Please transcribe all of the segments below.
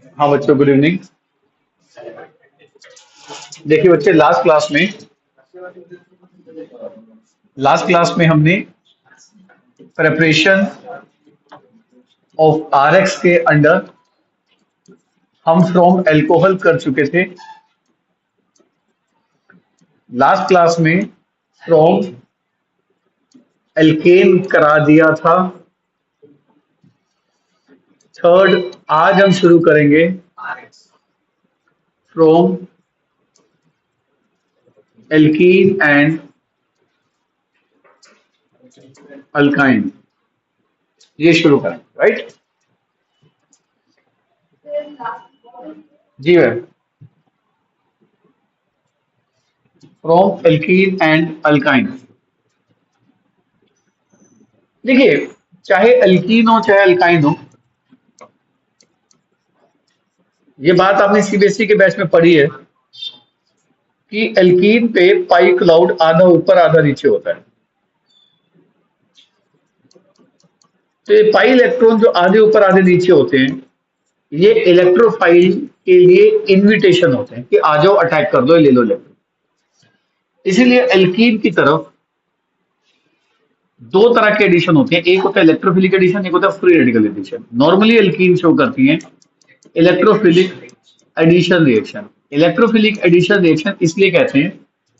हाँ बच्चों, good evening. देखिए बच्चे, लास्ट क्लास में हमने प्रेपरेशन ऑफ आरएक्स के अंडर हम फ्रॉम एल्कोहल कर चुके थे। लास्ट क्लास में फ्रॉम एल्केन करा दिया था। थर्ड आज हम शुरू करेंगे फ्रॉम एल्कीन एंड अल्काइन। ये शुरू करेंगे, राइट? जी ma'am, from alkene and alkyne. देखिए, चाहे अल्कीन हो चाहे अल्काइन हो, ये बात आपने सीबीएसई के बैच में पढ़ी है कि एल्कीन पे पाई क्लाउड आधा ऊपर आधा नीचे होता है। तो ये पाई इलेक्ट्रॉन जो आधे ऊपर आधे नीचे होते हैं, ये इलेक्ट्रोफाइल के लिए इनविटेशन होते हैं कि आ जाओ, अटैक कर दो, ले लो इलेक्ट्रॉन। इसीलिए एल्कीन की तरफ दो तरह के एडिशन होते हैं, एक होता है इलेक्ट्रोफिलिक एडिशन, एक होता है free radical addition. Normally alkene show करती है electrophilic addition reaction. Electrophilic addition reaction इसलिए कहते हैं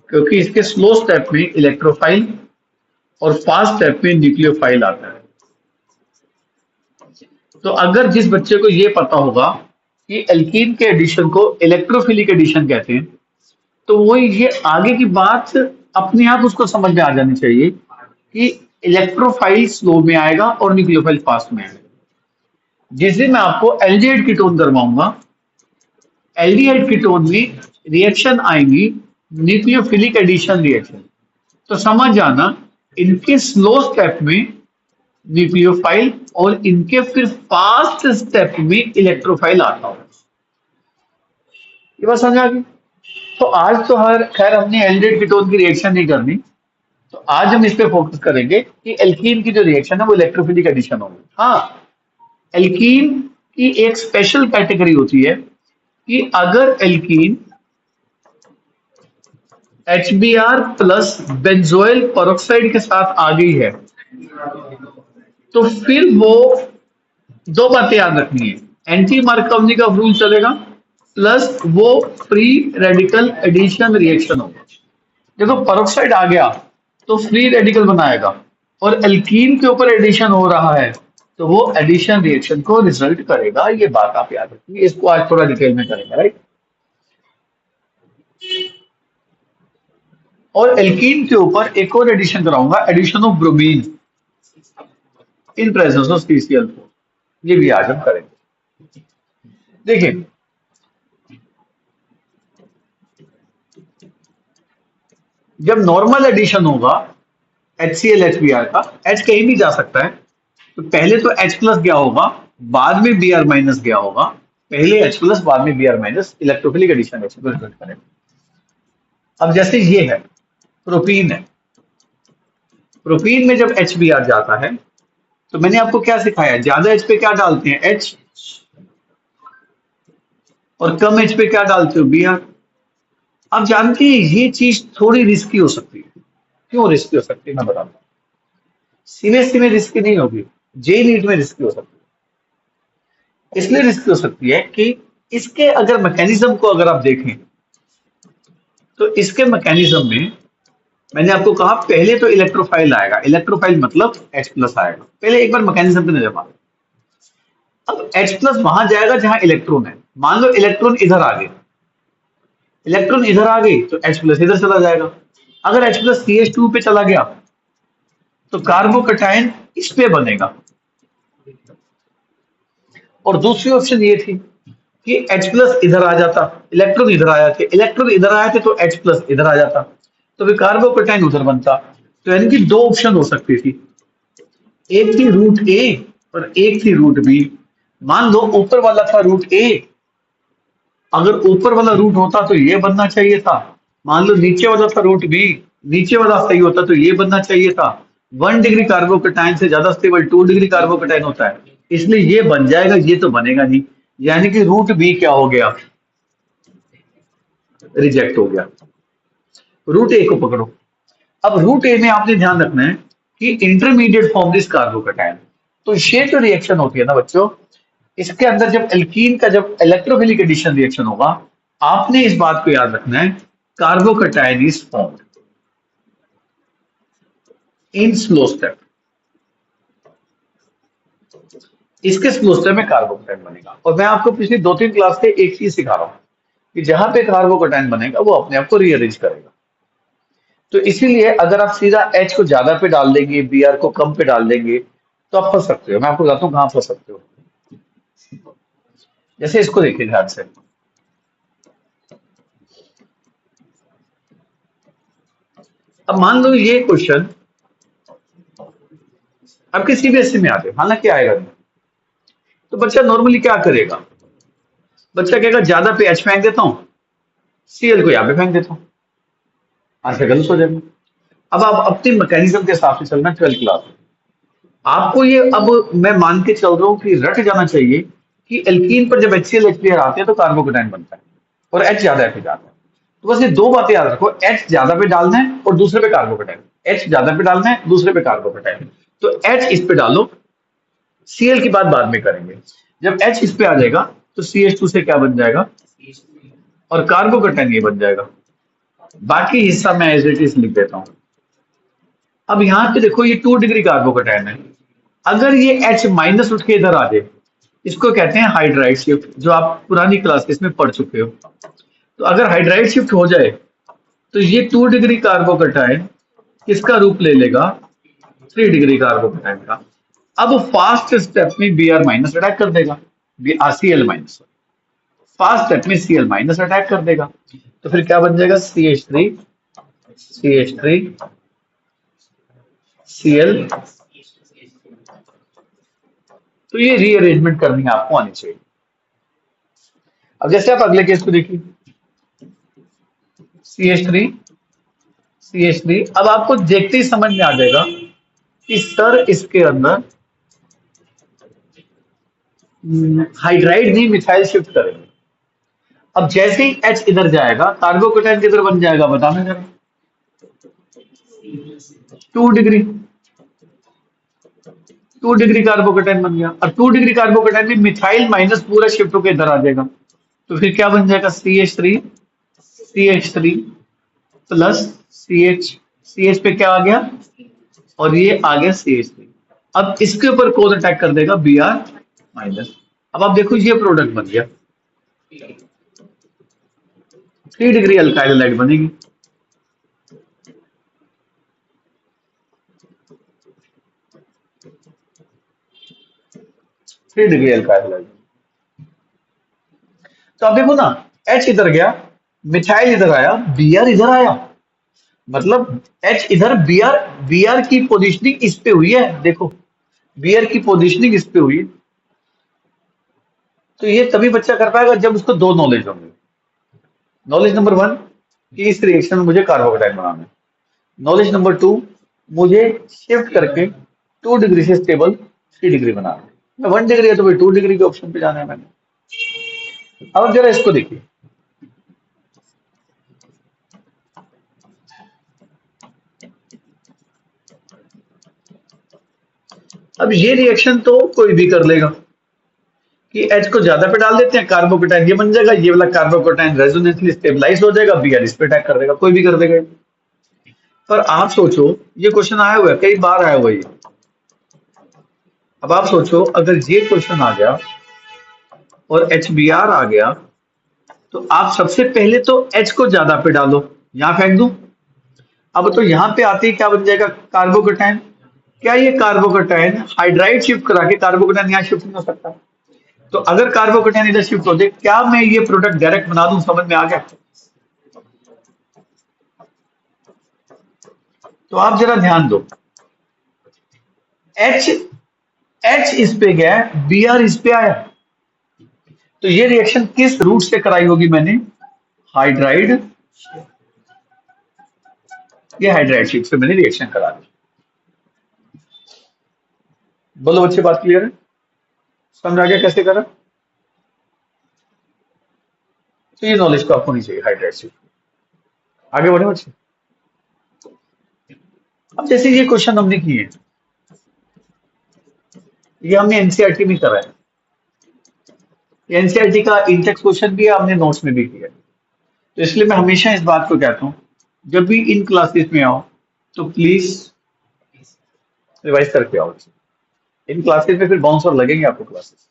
क्योंकि इसके स्लो स्टेप में इलेक्ट्रोफाइल और फास्ट स्टेप में न्यूक्लियोफाइल आता है। तो अगर जिस बच्चे को ये पता होगा कि एल्कीन के एडिशन को इलेक्ट्रोफिलिक एडिशन कहते हैं, तो वो ये आगे की बात अपने आप उसको समझ में आ जानी चाहिए कि इलेक्ट्रोफाइल स्लो में आएगा और न्यूक्लियोफाइल फास्ट में आएगा। जिस दिन मैं आपको एल्डिहाइड कीटोन करवाऊंगा, एल्डिहाइड कीटोन में रिएक्शन आएंगी न्यूक्लियोफिलिक एडिशन रिएक्शन, तो समझ जाना इनके स्लो स्टेप में न्यूक्लियोफाइल और इनके फिर फास्ट स्टेप में इलेक्ट्रोफाइल आता होगा। ये बात समझ आ गई? तो आज तो खैर हमने एल्डिहाइड कीटोन की रिएक्शन नहीं करनी, तो आज हम इस पे फोकस करेंगे कि एल्कीन की जो रिएक्शन है वो इलेक्ट्रोफिलिक एडिशन होगी। हाँ, एल्कीन की एक स्पेशल कैटेगरी होती है कि अगर alkene HBr plus benzoyl peroxide के साथ आ गई है, तो फिर वो दो बातें याद रखनी है, एंटी मार्कोवनी का रूल चलेगा प्लस वो फ्री रेडिकल एडिशन रिएक्शन होगा। देखो, पेरोक्साइड आ गया तो फ्री रेडिकल बनाएगा और एल्कीन के ऊपर एडिशन हो रहा है तो वो एडिशन रिएक्शन को रिजल्ट करेगा। ये बात आप याद रखिए, इसको आज थोड़ा डिटेल में करेंगे, राइट? और एल्कीन के ऊपर एक और एडिशन कराऊंगा, addition of bromine in presence of CCl4। ये भी आज हम करेंगे। देखिए, जब नॉर्मल एडिशन होगा HCl HBr का, H कहीं भी जा सकता है, तो पहले तो H प्लस गया होगा, बाद में Br माइनस गया होगा, पहले H प्लस बाद में Br minus, electrophilic addition result करेगा। अब जैसे ये है प्रोपीन है, प्रोपीन में जब HBr जाता है तो मैंने आपको क्या सिखाया, ज्यादा H पे क्या डालते हैं, H, और कम H पे क्या डालते हो, Br। आप जानते हैं ये चीज थोड़ी रिस्की हो सकती है। क्यों रिस्की हो सकती है, मैं बताता हूँ। सीबीएसई में रिस्की नहीं होगी, जेई नीट में रिस्की हो सकती है। इसलिए रिस्की हो सकती है कि इसके अगर मैकेनिज्म को अगर आप देखें तो इसके मैकेनिज्म में मैंने आपको कहा पहले तो इलेक्ट्रोफाइल आएगा, इलेक्ट्रोफाइल मतलब H प्लस आएगा। पहले एक बार मैकेनिज्म पे नजर मारो। अब H प्लस वहां जाएगा जहां इलेक्ट्रॉन है। मान लो इलेक्ट्रॉन इधर आ गए, इलेक्ट्रॉन इधर आ गए तो H प्लस इधर चला जाएगा। अगर H प्लस CH2 पे चला गया तो कार्बोकटायन इस पे बनेगा। और दूसरी ऑप्शन ये थी कि H प्लस इधर आ जाता, इलेक्ट्रॉन इधर आ जाते, इलेक्ट्रॉन इधर आए थे तो H प्लस इधर आ जाता, तो फिर कार्बोकटायन उधर बनता। तो यानी कि दो ऑप्शन हो सकती थी, एक थी रूट A और एक थी रूट B। मान लो ऊपर वाला था रूट A, अगर ऊपर वाला रूट होता तो ये बनना चाहिए था। मान लो नीचे वाला था रूट B, नीचे वाला सही होता तो ये बनना चाहिए था। 1 डिग्री कार्बोकटायन से ज्यादा स्टेबल 2 डिग्री कार्बोकटायन होता है, इसलिए ये बन जाएगा, ये तो बनेगा नहीं। यानी कि रूट बी क्या हो गया, रिजेक्ट हो गया। रूट ए को पकड़ो। अब रूट ए में आपने ध्यान रखना है कि इंटरमीडिएट फॉर्म दिस कार्बोकेटायन। तो ये जो रिएक्शन होती है ना बच्चों, इसके अंदर जब एल्कीन का जब इलेक्ट्रोफिलिक एडिशन रिएक्शन होगा, आपने इस बात को याद रखना है, carbocation is formed in slow step. इसके स्लो स्टेप में कार्बोकेटायन बनेगा। और मैं आपको पिछली 2-3 क्लास से एक चीज सिखा रहा हूं कि जहां पे कार्बोकेटायन बनेगा वो अपने आप को रीअरेंज करेगा। तो इसीलिए अगर आप सीधा H को ज्यादा पे डाल देंगे, Br को कम पे डाल देंगे, तो आप फंस सकते हो। मैं आपको बताता हूँ कहां फंस सकते हो। जैसे इसको देखिए ध्यान से। अब मान लो ये क्वेश्चन आपके सीबीएसई में आते, हालांकि आएगा नहीं, तो बच्चा नॉर्मली क्या करेगा? बच्चा कहेगा ज्यादा पे H फेंक देता हूँ, Cl को यहाँ पे फेंक देता हूँ, आंसर गलत हो जाएगा। अब आप अपनी मैकेनिज्म के हिसाब से चलना 12th क्लास में। आपको ये अब मैं मान के चल रहा हूँ कि रट जाना चाहिए कि एल्कीन पर जब HCl H आते हैं तो कार्बोकेटाइन बनता है और H ज्यादा पे जाता है। तो बस ये दो बातें याद रखो, H ज्यादा पे डालना है और दूसरे पे कार्बोकेटाइन, H ज्यादा पे डालना है दूसरे पे कार्बोकेटाइन। तो H इस पे डालो, Cl की बात बाद में करेंगे। जब H इस पे आ जाएगा तो CH2 से क्या बन जाएगा, और कार्बोकेटाइन ये बन जाएगा। बाकी हिस्सा मैं एज इट इज लिख देता हूं। अब यहां पे देखो ये 2 डिग्री कार्बोकेटाइन है। अगर ये H माइनस उठ के इधर आ जाए, इसको कहते हैं हाइड्राइड शिफ्ट, जो आप पुरानी क्लासेस में पढ़ चुके हो। तो अगर हाइड्राइड शिफ्ट हो जाए तो ये 2 डिग्री कार्बोकेटाइन किसका रूप ले लेगा, 3 डिग्री कार्बोकेटाइन का। अब फास्ट स्टेप में Br माइनस अटैक कर देगा, Cl माइनस फास्ट स्टेप में Cl माइनस अटैक कर देगा। तो फिर क्या बन जाएगा, CH3 Cl। तो ये रीअरेंजमेंट करनी आपको आनी चाहिए। अब जैसे आप अगले केस को देखिए, CH3 अब आपको देखते ही समझ में आ जाएगा कि सर इसके अंदर हाइड्राइड नहीं मिथाइल शिफ्ट करेंगे। अब जैसे ही H इधर जाएगा, कार्बोकेटाइन किधर बन जाएगा बताना जरा, 2 डिग्री 2 डिग्री कार्बोकेटाइन बन गया। और 2 डिग्री कार्बोकेटाइन में मिथाइल माइनस पूरा शिफ्ट होकर इधर आ जाएगा। तो फिर क्या बन जाएगा, CH3 प्लस CH पे क्या आ गया, और ये आ गया CH3। अब इसके ऊपर कौन अटैक कर देगा, Br माइनस। अब आप देखो ये प्रोडक्ट बन गया, 3 डिग्री अल्काइल हैलाइड बनेगी। Three degree alkyl halide. तो आप देखो ना, H इधर गया, मिथाइल इधर आया, Br इधर आया, मतलब H इधर, Br की पोजीशनिंग इस पे हुई है। देखो Br की पोजीशनिंग इस पे हुई है। तो ये तभी बच्चा कर पाएगा जब उसको दो नॉलेज होंगे। नॉलेज नंबर 1 कि इस रिएक्शन में मुझे कार्बोकेटाइन बनाना है। नॉलेज नंबर 2, मुझे शिफ्ट करके 2 डिग्री से स्टेबल 3 डिग्री बनाना है। मैं 1 डिग्री है तो भाई 2 डिग्री के ऑप्शन पे जाना है मैंने। अब जरा इसको देखिए, अब ये रिएक्शन तो कोई भी कर लेगा कि H को ज्यादा पे डाल देते हैं, कार्बोकेटाइन ये बन जाएगा, ये वाला कार्बोकेटाइन रेजोनेंसली स्टेबलाइज हो जाएगा, Br इस पे अटैक कर देगा, कोई भी कर देगा। पर आप सोचो, ये क्वेश्चन आया हुआ है, कई बार आया हुआ है। अब आप सोचो अगर ये क्वेश्चन आ गया और HBr आ गया, तो आप सबसे पहले तो H को ज्यादा पे डालो, यहां फेंक दूं। अब तो यहां पे आते ही क्या बन जाएगा, कार्बोकेटाइन। क्या ये कार्बोकेटाइन हाइड्राइड शिफ्ट करा के कार्बोकेटाइन यहां शिफ्ट नहीं हो सकता? तो अगर कार्बोकेटाइन इधर शिफ्ट हो जाए, क्या मैं ये प्रोडक्ट डायरेक्ट बना दूं? समझ में आ गया? तो आप जरा ध्यान दो, H इस पे गया, Br इस पे आया। तो ये रिएक्शन किस रूट से कराई होगी मैंने, हाइड्राइड, ये हाइड्राइड शिफ्ट से मैंने रिएक्शन करा दी। बोलो बच्चे, बात क्लियर है? समझ आ गया कैसे करा? तो ये नॉलेज तो आपको नहीं चाहिए हाइड्रेट। आगे बढ़े बच्चे। अब जैसे ये क्वेश्चन हमने किए, ये हमने एनसीईआरटी में करा है, एनसीईआरटी का इंटेक्स क्वेश्चन भी है, हमने नोट्स में भी किया है। तो इसलिए मैं हमेशा इस बात को कहता हूँ, जब भी इन क्लासेस में आओ तो प्लीज रिवाइज करके आओ। इन क्लासेस में फिर बाउंसर लगेंगे आपको क्लासेस।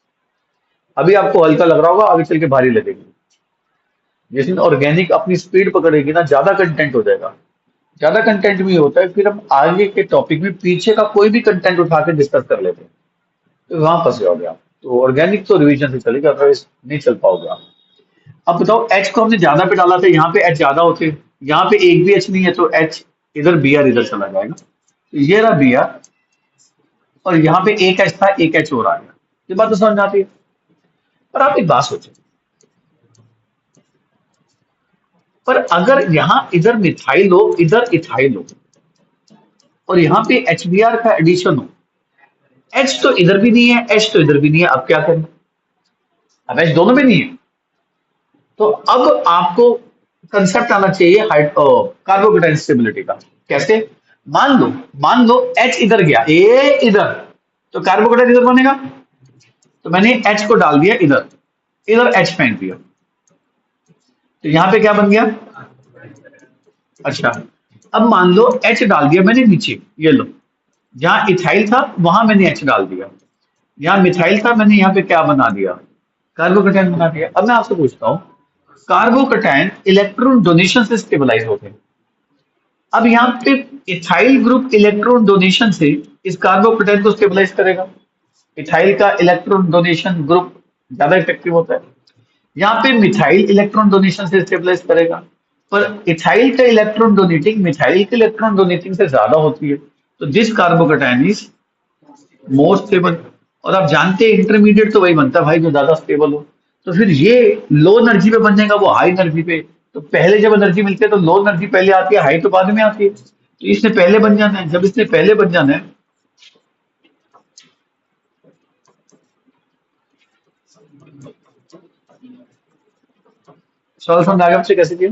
अभी आपको हल्का लग रहा होगा, आगे चल के भारी लगेगी। जिस दिन ऑर्गेनिक अपनी स्पीड पकड़ेगी ना, ज्यादा कंटेंट हो जाएगा। ज्यादा कंटेंट में होता है फिर हम आगे के टॉपिक में पीछे का कोई भी कंटेंट उठा के डिस्कस कर लेते हैं, तो वहां फंस जाओगे आप। तो ऑर्गेनिक तो रिवीजन से चलेगा, अदरवाइज नहीं चल पाओगे आप। अब बताओ, एच को हमने ज्यादा पे डाला था, यहाँ पे एच ज्यादा होते, यहाँ पे एक भी एच नहीं है तो एच इधर, बी आर इधर चला जाएगा। तो ये रहा बी आर, और यहाँ पे एक एच था, एक एच और आ गया। ये बात तो समझ में आती है। पर आप एक बात सोचो, पर अगर यहाँ इधर मिथाइल हो, इधर इथाइल हो, और यहाँ पे एच बी आर का एडिशन हो, एच तो इधर भी नहीं है, एच तो इधर भी नहीं है, अब क्या करें? अब एच दोनों में नहीं है, तो अब आपको कंसेप्ट आना चाहिए कार्बोकेटाइन स्टेबिलिटी का। कैसे? मान लो एच इधर गया, ए इधर, तो कार्बोकेटाइन इधर बनेगा। तो मैंने एच को डाल दिया इधर, इधर एच फेंक दिया, तो यहां पे क्या बन गया? अच्छा, अब मान लो एच डाल दिया मैंने नीचे, ये लो, जहां इथाइल था वहां मैंने एच डाल दिया, यहाँ मिथाइल था, मैंने यहाँ पे क्या बना दिया? कार्बोकेटाइन बना दिया। अब मैं आपसे पूछता हूँ, कार्बोकेटाइन इलेक्ट्रॉन डोनेशन से स्टेबलाइज होते हैं। अब यहाँ पे इथाइल ग्रुप इलेक्ट्रॉन डोनेशन से इस कार्बोकेटाइन को स्टेबलाइज करेगा। इथाइल का इलेक्ट्रॉन डोनेशन ग्रुप ज्यादा इफेक्टिव होता है। यहाँ पे मिथाइल इलेक्ट्रॉन डोनेशन से स्टेबलाइज करेगा, पर इथाइल का इलेक्ट्रॉन डोनेटिंग मिथाइल के इलेक्ट्रॉन डोनेटिंग से ज्यादा होती है। तो this carbocation is more stable. और आप जानते हैं इंटरमीडिएट तो वही बनता है भाई जो ज्यादा स्टेबल हो। तो फिर ये लो एनर्जी पे बन जाएगा, वो हाई एनर्जी पे। तो पहले जब एनर्जी मिलती है तो लो एनर्जी पहले आती है, हाई तो बाद में आती है। तो इसने पहले बन जाना है। जब इसने पहले बन जाना है, सवाल समझ आ गया मुझसे कैसे किया?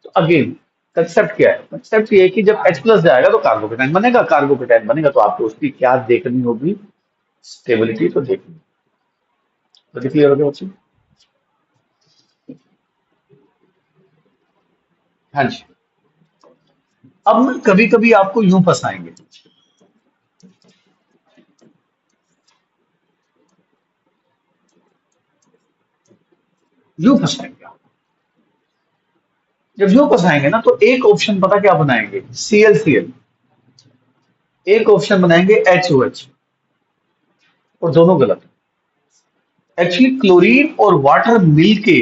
तो अगेन कंसेप्ट क्या है? कंसेप्ट ये है कि जब H प्लस जाएगा तो कार्बोकेटाइन बनेगा, कार्बोकेटाइन बनेगा तो आपको उसकी क्या देखनी होगी? स्टेबिलिटी तो देखनी। तो क्लियर हो गया बच्चे? हाँ जी। अब ना कभी कभी आपको यूं फंसाएंगे, यूं फंसाएंगे आप। जब यूं फंसाएंगे ना तो एक ऑप्शन पता क्या बनाएंगे? ClCl। एक ऑप्शन बनाएंगे HOH, और दोनों गलत है। एक्चुअली क्लोरीन और वाटर मिलके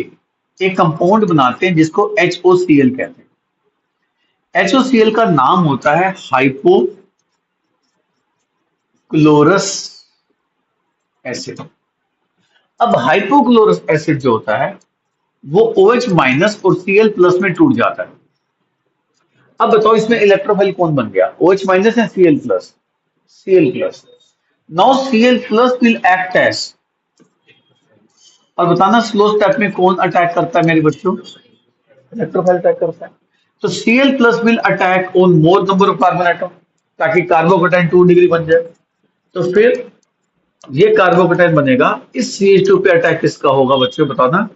एक कंपाउंड बनाते हैं जिसको HOCl कहते हैं। HOCl का नाम होता है हाइपोक्लोरस एसिड। अब हाइपोक्लोरस एसिड जो होता है वो OH माइनस और Cl प्लस में टूट जाता है। अब बताओ इसमें इलेक्ट्रोफाइल कौन बन गया? OH माइनस या Cl plus? Cl plus. Now Cl plus will act as, और बताना स्लो स्टेप में कौन अटैक करता है मेरे बच्चों? इलेक्ट्रोफाइल अटैक करता है। तो Cl plus will attack on more number of carbon atom, ताकि कार्बोकेटाइन 2 डिग्री बन जाए। तो फिर ये कार्बोकेटाइन बनेगा। इस CH2 पे अटैक किसका होगा बच्चों, बताना।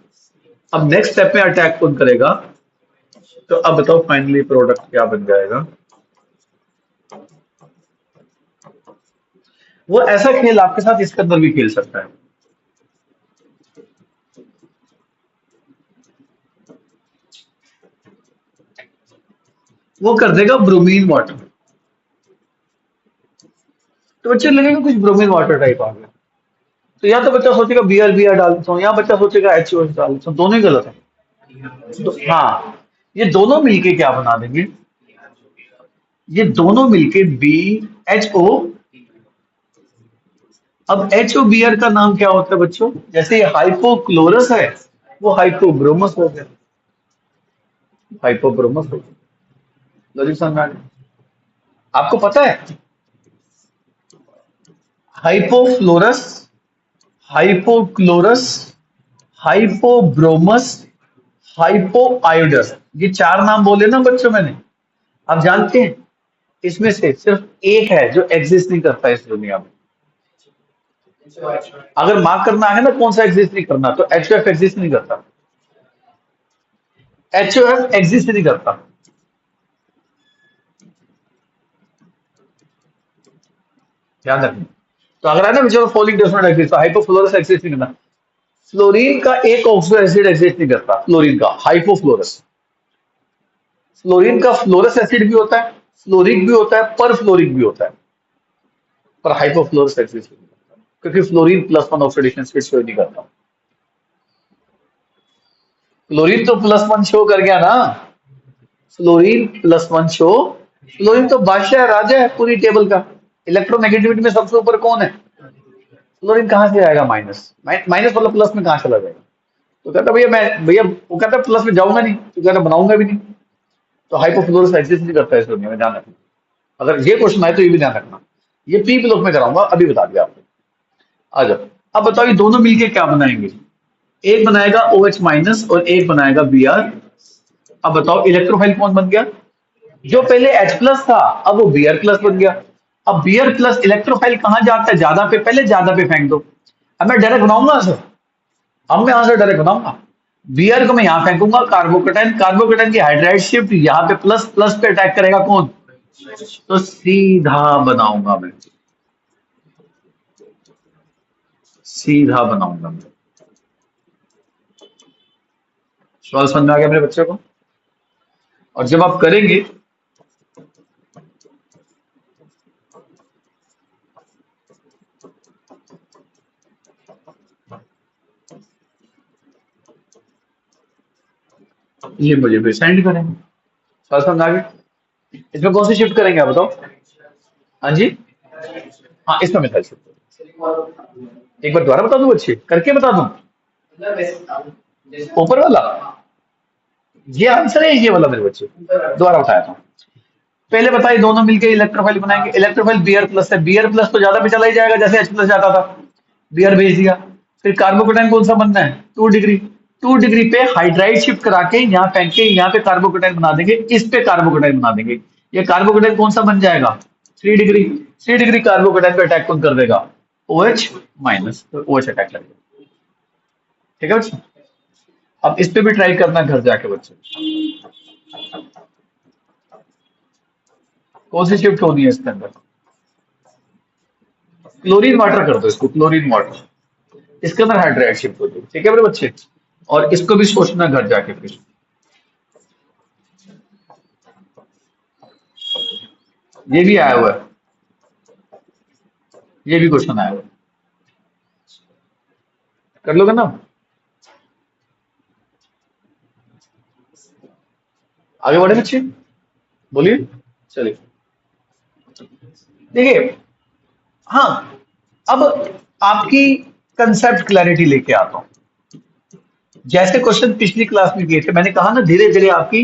अब नेक्स्ट स्टेप में अटैक कौन करेगा? तो अब बताओ फाइनली प्रोडक्ट क्या बन जाएगा? वो ऐसा खेल आपके साथ इसके अंदर भी खेल सकता है। वो कर देगा ब्रोमीन वाटर। तो बच्चे लगेगा कुछ ब्रोमीन वाटर टाइप आ गया। तो या तो बच्चा सोचेगा बी आर डाल देता हूँ, या बच्चा सोचेगा HOH डाल देता हूँ, दोनों ही गलत है। हाँ, ये दोनों मिलके क्या बना देंगे? ये दोनों मिलके BHO। अब HOBr का नाम क्या होता है बच्चों? जैसे ये हाइपोक्लोरस है, वो हाइपोब्रोमस हो गया, हाइपोब्रोमस हो गया। लॉजिक समझ में आ गया? आपको पता है हाइपोफ्लोरस, हाइपोक्लोरस, हाइपोब्रोमस हाइपो आयोडस, ये 4 नाम बोले ना बच्चों मैंने, आप जानते हैं इसमें से सिर्फ एक है जो एग्जिस्ट नहीं करता इस दुनिया में। अगर मार्क करना है ना कौन सा एग्जिस्ट नहीं करना, तो HOF एग्जिस्ट नहीं करता, HOF एग्जिस्ट नहीं करता। ध्यान रखना। तो अगर है ना which of following does not exist, तो हाइपोफ्लोरस एग्जिस्ट नहीं करना। फ्लोरीन का एक ऑक्सो एसिड एग्जिस्ट नहीं करता, फ्लोरीन का हाइपोफ्लोरस। फ्लोरीन का फ्लोरस एसिड भी होता है, फ्लोरिक भी होता है, पर फ्लोरिक भी होता है, पर हाइपोफ्लोरस एग्जिस्ट नहीं करता क्योंकि फ्लोरीन +1 ऑक्सीडेशन स्टेट शो नहीं करता। फ्लोरीन तो +1 शो कर गया ना, फ्लोरीन +1 शो। फ्लोरीन तो बादशाह राजा है पूरी टेबल का। इलेक्ट्रोनेगेटिविटी में सबसे ऊपर कौन है? फ्लोरीन। कहां से आएगा माइनस? माइनस मतलब प्लस में कहां चला जाएगा? तो कहता भैया वो कहता प्लस में जाऊंगा नहीं, तो कहता बनाऊंगा भी नहीं। तो हाइपोफ्लोरस एग्जिस्ट नहीं करता है इस दुनिया में, ध्यान रखना। अगर ये क्वेश्चन आए तो ये भी ध्यान रखना। ये पी ब्लॉक में कराऊंगा, अभी बता दिया आपको। आ जाओ, अब बताओ ये दोनों मिलके क्या बनाएंगे? एक बनाएगा OH माइनस और एक बनाएगा Br। अब बताओ इलेक्ट्रोफाइल कौन बन गया? जो पहले H प्लस था अब वो Br प्लस बन गया। अब Br प्लस इलेक्ट्रोफाइल कहां जाता है? ज्यादा पे, पहले ज्यादा पे फेंक दो। अब मैं डायरेक्ट बनाऊंगा आंसर, अब मैं आंसर डायरेक्ट बनाऊंगा। Br को मैं यहां फेंकूंगा, कार्बोकेटाइन, कार्बोकेटाइन की हाइड्राइड शिफ्ट यहाँ पे प्लस प्लस पे अटैक करेगा कौन? तो सीधा बनाऊंगा मैं, सीधा बनाऊंगा मैं। सवाल समझ में आ गया मेरे बच्चे को? और जब आप करेंगे ये मुझे भी सेंड करेंगे। सवाल समझ आ गया? इसमें कौन सी शिफ्ट करेंगे आप बताओ? हाँ जी, हाँ इसमें मिसाइल शिफ्ट। एक बार दोबारा बता दूं बच्चे, करके बता दूं? ऊपर वाला ये आंसर है, ये वाला मेरे बच्चे दोबारा बताया था। पहले बताइए दोनों मिलकर इलेक्ट्रोफाइल बनाएंगे। इलेक्ट्रोफाइल Br प्लस है, Br प्लस तो ज्यादा पे चला ही जाएगा जैसे H प्लस जाता था। Br भेज दिया। फिर कार्बोकेटाइन कौन सा बनना है? 2 डिग्री। 2 डिग्री पे हाइड्राइड शिफ्ट करा के यहाँ फेंक के यहाँ पे कार्बोकेटाइन बना देंगे, इस पे कार्बोकेटाइन बना देंगे। ये कार्बोकेटाइन कौन सा बन जाएगा? 3 डिग्री। 3 डिग्री कार्बोकेटाइन पे अटैक कौन कर देगा? OH माइनस, तो OH अटैक लगेगा। ठीक है बच्चे? अब इस पे भी ट्राई करना घर जाके बच्चे। कौन सी शिफ्ट होनी है इसके अंदर? क्लोरीन वाटर कर दो इसको, क्लोरीन वाटर। इसके अंदर हाइड्राइड शिफ्ट होती है। ठीक है मेरे बच्चे? और इसको भी सोचना घर जाके फिर। ये भी आया हुआ है, ये भी क्वेश्चन आया हुआ है, कर लोगे ना? आगे बढ़े बच्चे, बोलिए। चलिए देखिए, हाँ अब आपकी कंसेप्ट क्लैरिटी लेके आता हूं। जैसे क्वेश्चन पिछली क्लास में किए थे, मैंने कहा ना धीरे धीरे आपकी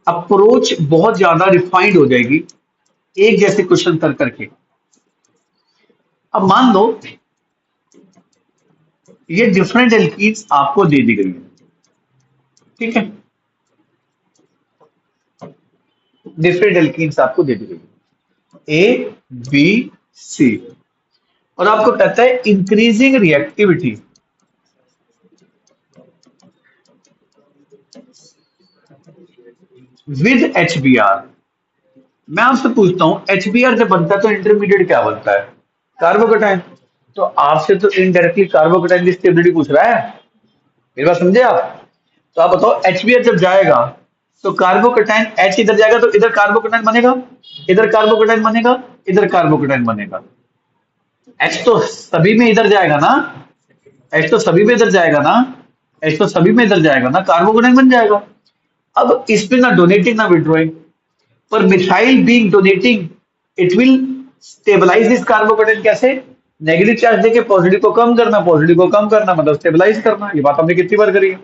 अप्रोच बहुत ज्यादा रिफाइंड हो जाएगी एक जैसे क्वेश्चन कर करके। अब मान लो ये डिफरेंट एल्कीन्स आपको दे दी गई है, ठीक है? डिफरेंट एल्कीन्स आपको दे दी गई है, A, B, C, और आपको कहता है इंक्रीजिंग रिएक्टिविटी विद HBr। मैं आपसे पूछता हूं HBr जब बनता है तो इंटरमीडिएट क्या बनता है? कार्बोकेटाइन। तो आपसे तो इनडायरेक्टली कार्बोकेटाइन की स्टेबिलिटी पूछ रहा है, मेरी बात समझे आप? तो आप बताओ HBr जब जाएगा तो कार्बोकेटाइन H इधर जाएगा तो इधर कार्बोकेटाइन बनेगा, इधर कार्बोकेटाइन बनेगा, इधर कार्बोकेटाइन बनेगा। H तो सभी में इधर जाएगा ना, H तो सभी में इधर जाएगा ना, H तो सभी में इधर जाएगा ना, कार्बोकेटाइन बन जाएगा। अब इसमें ना डोनेटिंग ना विड्रॉइंग, पर methyl being donating it will stabilise this carbocation. कैसे? नेगेटिव चार्ज देके पॉजिटिव को कम करना, पॉजिटिव को कम करना मतलब स्टेबलाइज करना। ये बात हमने कितनी बार करी है।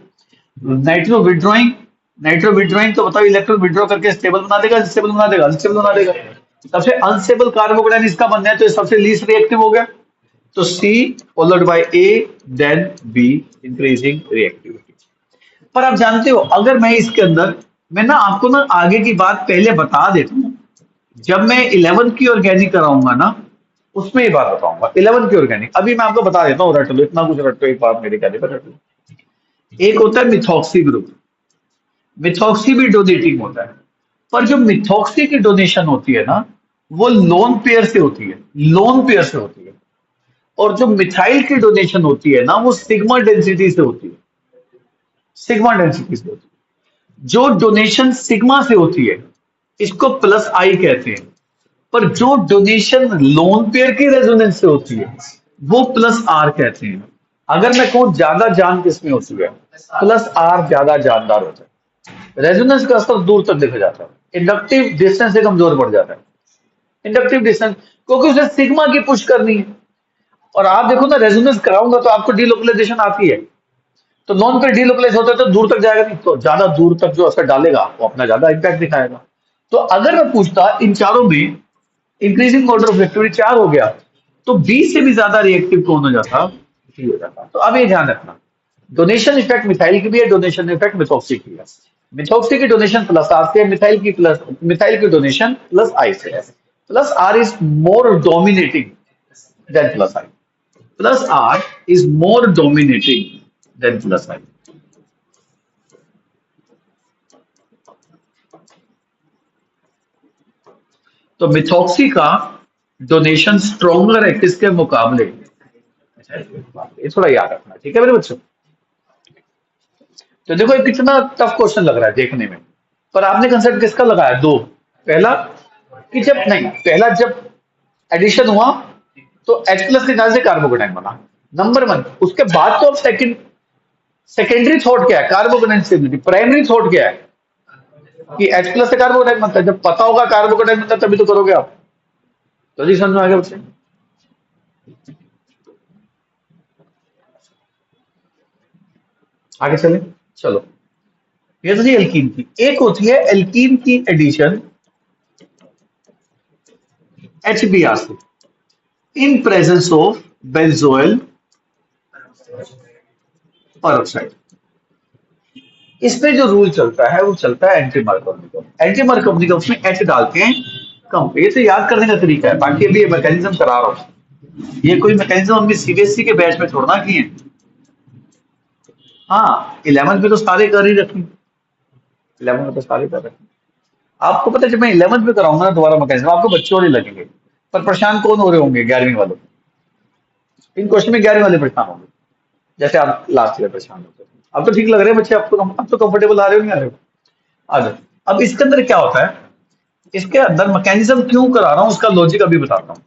नाइट्रो विड्रॉइंग, नाइट्रो विड्रॉइंग तो बताओ इलेक्ट्रॉन विड्रॉ करके स्टेबल बना देगा, अनस्टेबल बना देगा, अनस्टेबल बना देगा। सबसे अनस्टेबल कार्बोकेटाइन इसका बनना है तो ये सबसे लीस्ट रिएक्टिव हो गया, तो C followed by A then B increasing reactivity. पर आप जानते हो, अगर मैं इसके अंदर, मैं ना आपको ना आगे की बात पहले बता देता हूँ, जब मैं 11 की ऑर्गेनिक कराऊंगा ना, उसमें ये बात बताऊंगा 11 की ऑर्गेनिक। अभी मैं आपको बता देता हूँ, रट लो, इतना कुछ रट लो, एक बात मेरे कहने पर रट लो। एक होता है मिथॉक्सी ग्रुप, मिथॉक्सी भी डोनेटिंग होता है, पर जो मिथॉक्सी की डोनेशन होती है ना, वो लोन पेयर से होती है, लोन पेयर से होती है। और जो मिथाइल की डोनेशन होती है ना, वो सिग्मा डेंसिटी से होती है, सिग्मा डेंसिटी से होती है। जो डोनेशन सिग्मा से होती है, इसको प्लस आई कहते हैं। पर जो डोनेशन लोन पेयर की रेजोनेंस से होती है, वो प्लस आर कहते हैं। अगर मैं कहूं ज्यादा जान किसमें होती है, प्लस आर ज्यादा जानदार होता है। रेजोनेंस का असर दूर तक देखा जाता है, इंडक्टिव डिस्टेंस से कमजोर पड़ जाता है, इंडक्टिव डिस्टेंस, क्योंकि उसे सिग्मा की पुश करनी है। और आप देखो ना, रेजोनेंस कराऊंगा तो आपको डीलोकलाइजेशन आती है, तो नॉन पे डीलोकलाइज होता है तो दूर तक जाएगा नहीं, तो ज्यादा दूर तक जो असर डालेगा वो अपना ज्यादा इंपैक्ट दिखाएगा। तो अगर मैं पूछता इन चारों में इंक्रीजिंग ऑर्डर ऑफ रिएक्टिविटी 4 हो गया, तो बी से भी ज्यादा रिएक्टिव कौन हो जाता, डी हो जाता। तो अब ये ध्यान रखना, डोनेशन इफेक्ट मिथाइल की भी है, डोनेशन इफेक्ट मिथॉक्सी की है। मिथॉक्सी की डोनेशन प्लस आर से है, मिथाइल की डोनेशन प्लस आई से है। Plus R is more dominating than plus I, plus R is more dominating than plus I. तो मिथॉक्सी का डोनेशन स्ट्रोंगर है किसके मुकाबले, ये थोड़ा याद रखना, ठीक है मेरे बच्चों। तो देखो ये कितना टफ क्वेश्चन लग रहा है देखने में, पर आपने कंसेप्ट किसका लगाया, दो। पहला कि जब नहीं, पहला जब एडिशन हुआ तो H प्लस के साथ से कार्बोकेटाइन बना, नंबर वन। उसके बाद तो अब सेकेंडरी थॉट क्या है, कार्बोकेटाइन स्टेबिलिटी। प्राइमरी थॉट क्या है कि H प्लस से कार्बोकेटाइन बनता है, जब पता होगा कार्बोकेटाइन बनता है तभी तो करोगे आप। तो जी समझ में आ गया बच्चे, आगे चले, चलो। ये तो जी एल्कीन की। एक होती है एल्कीन की एडिशन HBr से इन प्रेजेंस ऑफ बेंजोइल परऑक्साइड। इसमें जो रूल चलता है वो चलता है एंटी मार्कोवनिकम। एंटी मार्कोवनिकम उसमें H डालते हैं कम। ये तो याद करने का तरीका है, बाकी अभी ये मैकेनिज्म करा रहा हूं। ये कोई मैकेनिज्म हमने सीबीएसई के बैच में छोड़ना किए। हाँ, 11 में तो सारे कर ही रखें, 11 में तो सारे कर रखें। आपको पता है जब मैं 11 में कराऊंगा ना दोबारा मैकेनिज्म, आपको बच्चे वाले लगेंगे, पर परेशान कौन हो रहे होंगे, 11वीं वाले। इन क्वेश्चन में 11वीं वाले परेशान होंगे, जैसे आप लास्ट ईयर परेशान होते थे। अब तो ठीक लग रहे हैं बच्चे आपको, अब तो कंफर्टेबल आ रहे हो, नहीं आ रहे हो, आ जाओ। अब इसके अंदर क्या होता है, इसके अंदर मैकेनिज्म क्यों करा रहा हूं उसका लॉजिक अभी बताता हूं।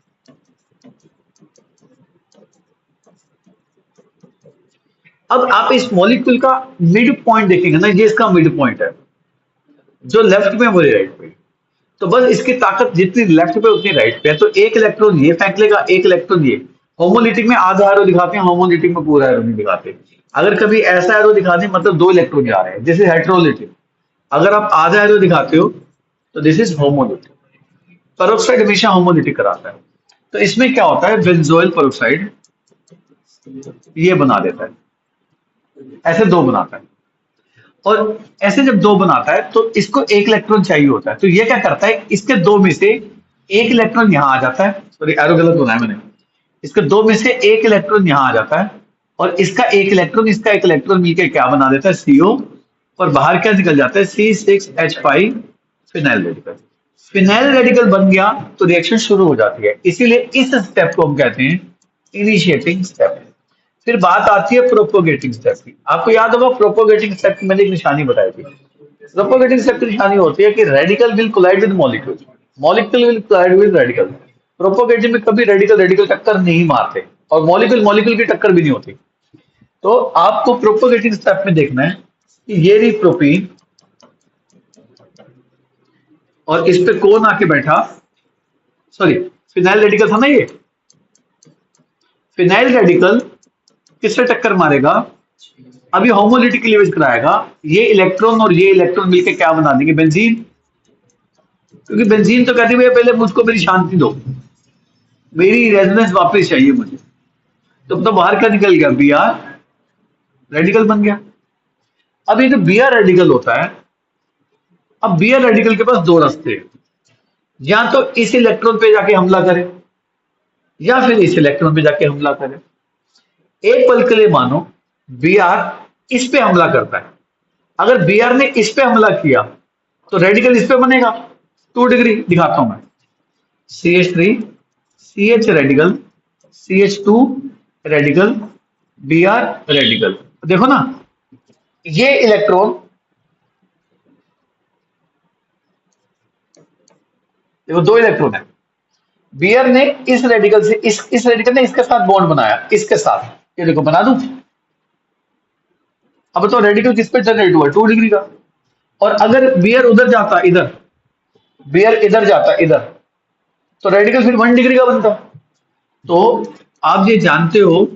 अब आप इस मॉलिक्यूल का मिड पॉइंट देखेंगे ना, ये इसका मिड पॉइंट है, जो लेफ्ट में वो राइट पे। तो बस इसकी ताकत जितनी लेफ्ट पे उतनी राइट पे है, तो एक इलेक्ट्रॉन ये फेंक लेगा, एक इलेक्ट्रॉन ये। होमोलिटिक में आधा एरो दिखाते हैं, होमोलिटिक में पूरा एरो नहीं दिखाते। अगर कभी ऐसा एरो दिखा दें मतलब दो इलेक्ट्रॉन जा रहे हैं, जैसे हेट्रोलिटिक। अगर आप आधा एरो दिखाते हो तो दिस इज होमोलिटिक। पेरोक्साइड हमेशा होमोलिटिक कराता है। तो इसमें क्या होता है, बेंजोइल पेरोक्साइड ये बना देता है, ऐसे दो बनाता है। और ऐसे जब दो बनाता है तो इसको एक इलेक्ट्रॉन चाहिए होता है, तो ये क्या करता है, इसके दो में से एक इलेक्ट्रॉन यहां आ जाता है। सॉरी, एरो गलत बनाया मैंने। इसके दो में से एक इलेक्ट्रॉन यहां आ जाता है, और इसका एक इलेक्ट्रॉन, इसका एक इलेक्ट्रॉन मिलकर क्या बना देता है, CO। और बाहर क्या निकल जाता है, C6H5 phenyl radical. Phenyl radical बन गया तो रिएक्शन शुरू हो जाती है। इसीलिए इस स्टेप को हम कहते हैं इनिशिएटिंग स्टेप। फिर बात आती है प्रोपोगेटिंग स्टेप की। आपको याद होगा प्रोपोगेटिंग स्टेप की मैंने एक निशानी बताई थी। प्रोपोगेटिंग स्टेप की निशानी होती है कि radical will collide with molecule, molecule will collide with radical. Propagating में कभी रेडिकल रेडिकल टक्कर नहीं मारते, और मॉलिक्यूल मॉलिक्यूल की टक्कर भी नहीं होती। तो आपको प्रोपोगेटिंग स्टेप में देखना है कि ये रही प्रोपीन, और इस पे कौन आके बैठा, सॉरी फिनाइल रेडिकल था ना ये। फिनाइल रेडिकल किससे टक्कर मारेगा, अभी होमोलिटिक क्लीवेज कराएगा। ये इलेक्ट्रॉन और ये इलेक्ट्रॉन मिलकर क्या बना देंगे, बेंजीन। क्योंकि बेंजीन तो कहती है पहले मुझको मेरी शांति दो, मेरी रेजोनेंस वापस चाहिए मुझे। तो बाहर क्या निकल गया, Br रेडिकल बन गया। अब ये जो Br रेडिकल होता है, अब Br रेडिकल के पास दो रास्ते हैं, या तो इस इलेक्ट्रॉन पे जाके हमला करे या फिर इस इलेक्ट्रॉन पे जाके हमला करे। एक पल के लिए मानो Br इस पे हमला करता है, अगर Br ने इस पे हमला किया तो रेडिकल इस पे बनेगा 2 डिग्री। दिखाता हूं मैं, CH3 CH radical, CH2 radical, Br radical. देखो ना, ये इलेक्ट्रॉन, देखो दो इलेक्ट्रॉन है, Br ने इस रेडिकल से इस रेडिकल ने इसके साथ बॉन्ड बनाया, इसके साथ, ये देखो बना दूं। अब तो रेडिकल किस पे जनरेट हुआ, 2 डिग्री का। और अगर Br उधर जाता, इधर Br इधर जाता, इधर, तो रेडिकल फिर 1 डिग्री का बनता। तो आप ये जानते हो,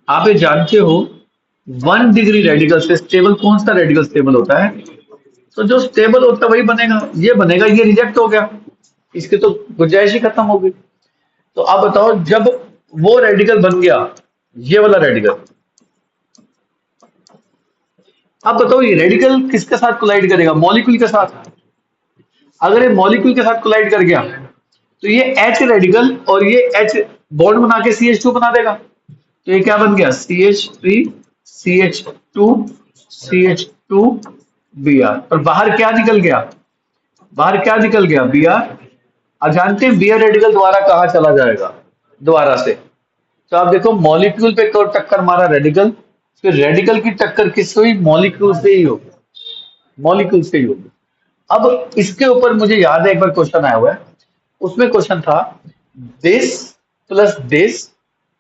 आप ये जानते हो 1 डिग्री रेडिकल से स्टेबल कौन सा रेडिकल स्टेबल होता है? तो जो स्टेबल होता है वही बनेगा, ये बनेगा। ये रिजेक्ट हो गया, इसकी तो गुंजाइश ही खत्म हो गई। तो आप बताओ, जब वो रेडिकल बन गया, ये वाला रेडिकल, आप बताओ ये रेडिकल किसके साथ कोलाइड करेगा? मॉलिक्यूल के साथ। अगर ये मॉलिक्यूल के साथ कोलाइड कर गया तो ये H रेडिकल और ये H बॉन्ड बना के CH2 बना देगा। तो ये क्या बन गया? CH3 CH2 CH2 Br। और बाहर क्या निकल गया? बाहर क्या निकल गया? Br। अब जानते हैं Br रेडिकल दोबारा कहाँ चला जाएगा? दोबारा से। तो आप देखो, मॉलिक्यूल पे तो टक्कर मारा रेडिकल, फिर रेडिकल की टक्कर किससे हुई? मॉलिक्यूल से ही होगी, मॉलिक्यूल से ही होगी। अब इसके ऊपर मुझे याद है एक बार क्वेश्चन आया हुआ है, उसमें क्वेश्चन था this plus this,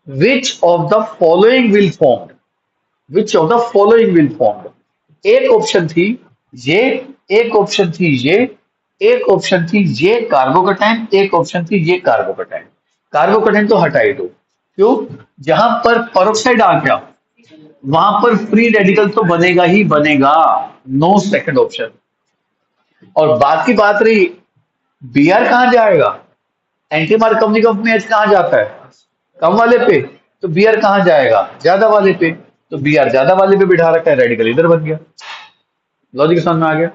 which of the following will form, which of the following will form. एक ऑप्शन थी ये, एक ऑप्शन थी ये, एक ऑप्शन थी ये कार्बोकटाइन, एक ऑप्शन थी ये कार्बोकटाइन। कार्बोकटाइन तो हटाई दो, क्यों? जहां पर पेरोक्साइड आ गया वहां पर फ्री रेडिकल तो बनेगा ही बनेगा, नो सेकंड ऑप्शन। और बात की बात रही, Br कहां जाएगा? एंटी मार्कोवनिक में H कहां जाता है? कम वाले पे। तो Br कहां जाएगा? ज्यादा वाले पे। तो Br ज्यादा वाले पे बिठा रखा है, रेडिकल इधर बन गया। लॉजिक समझ में आ गया?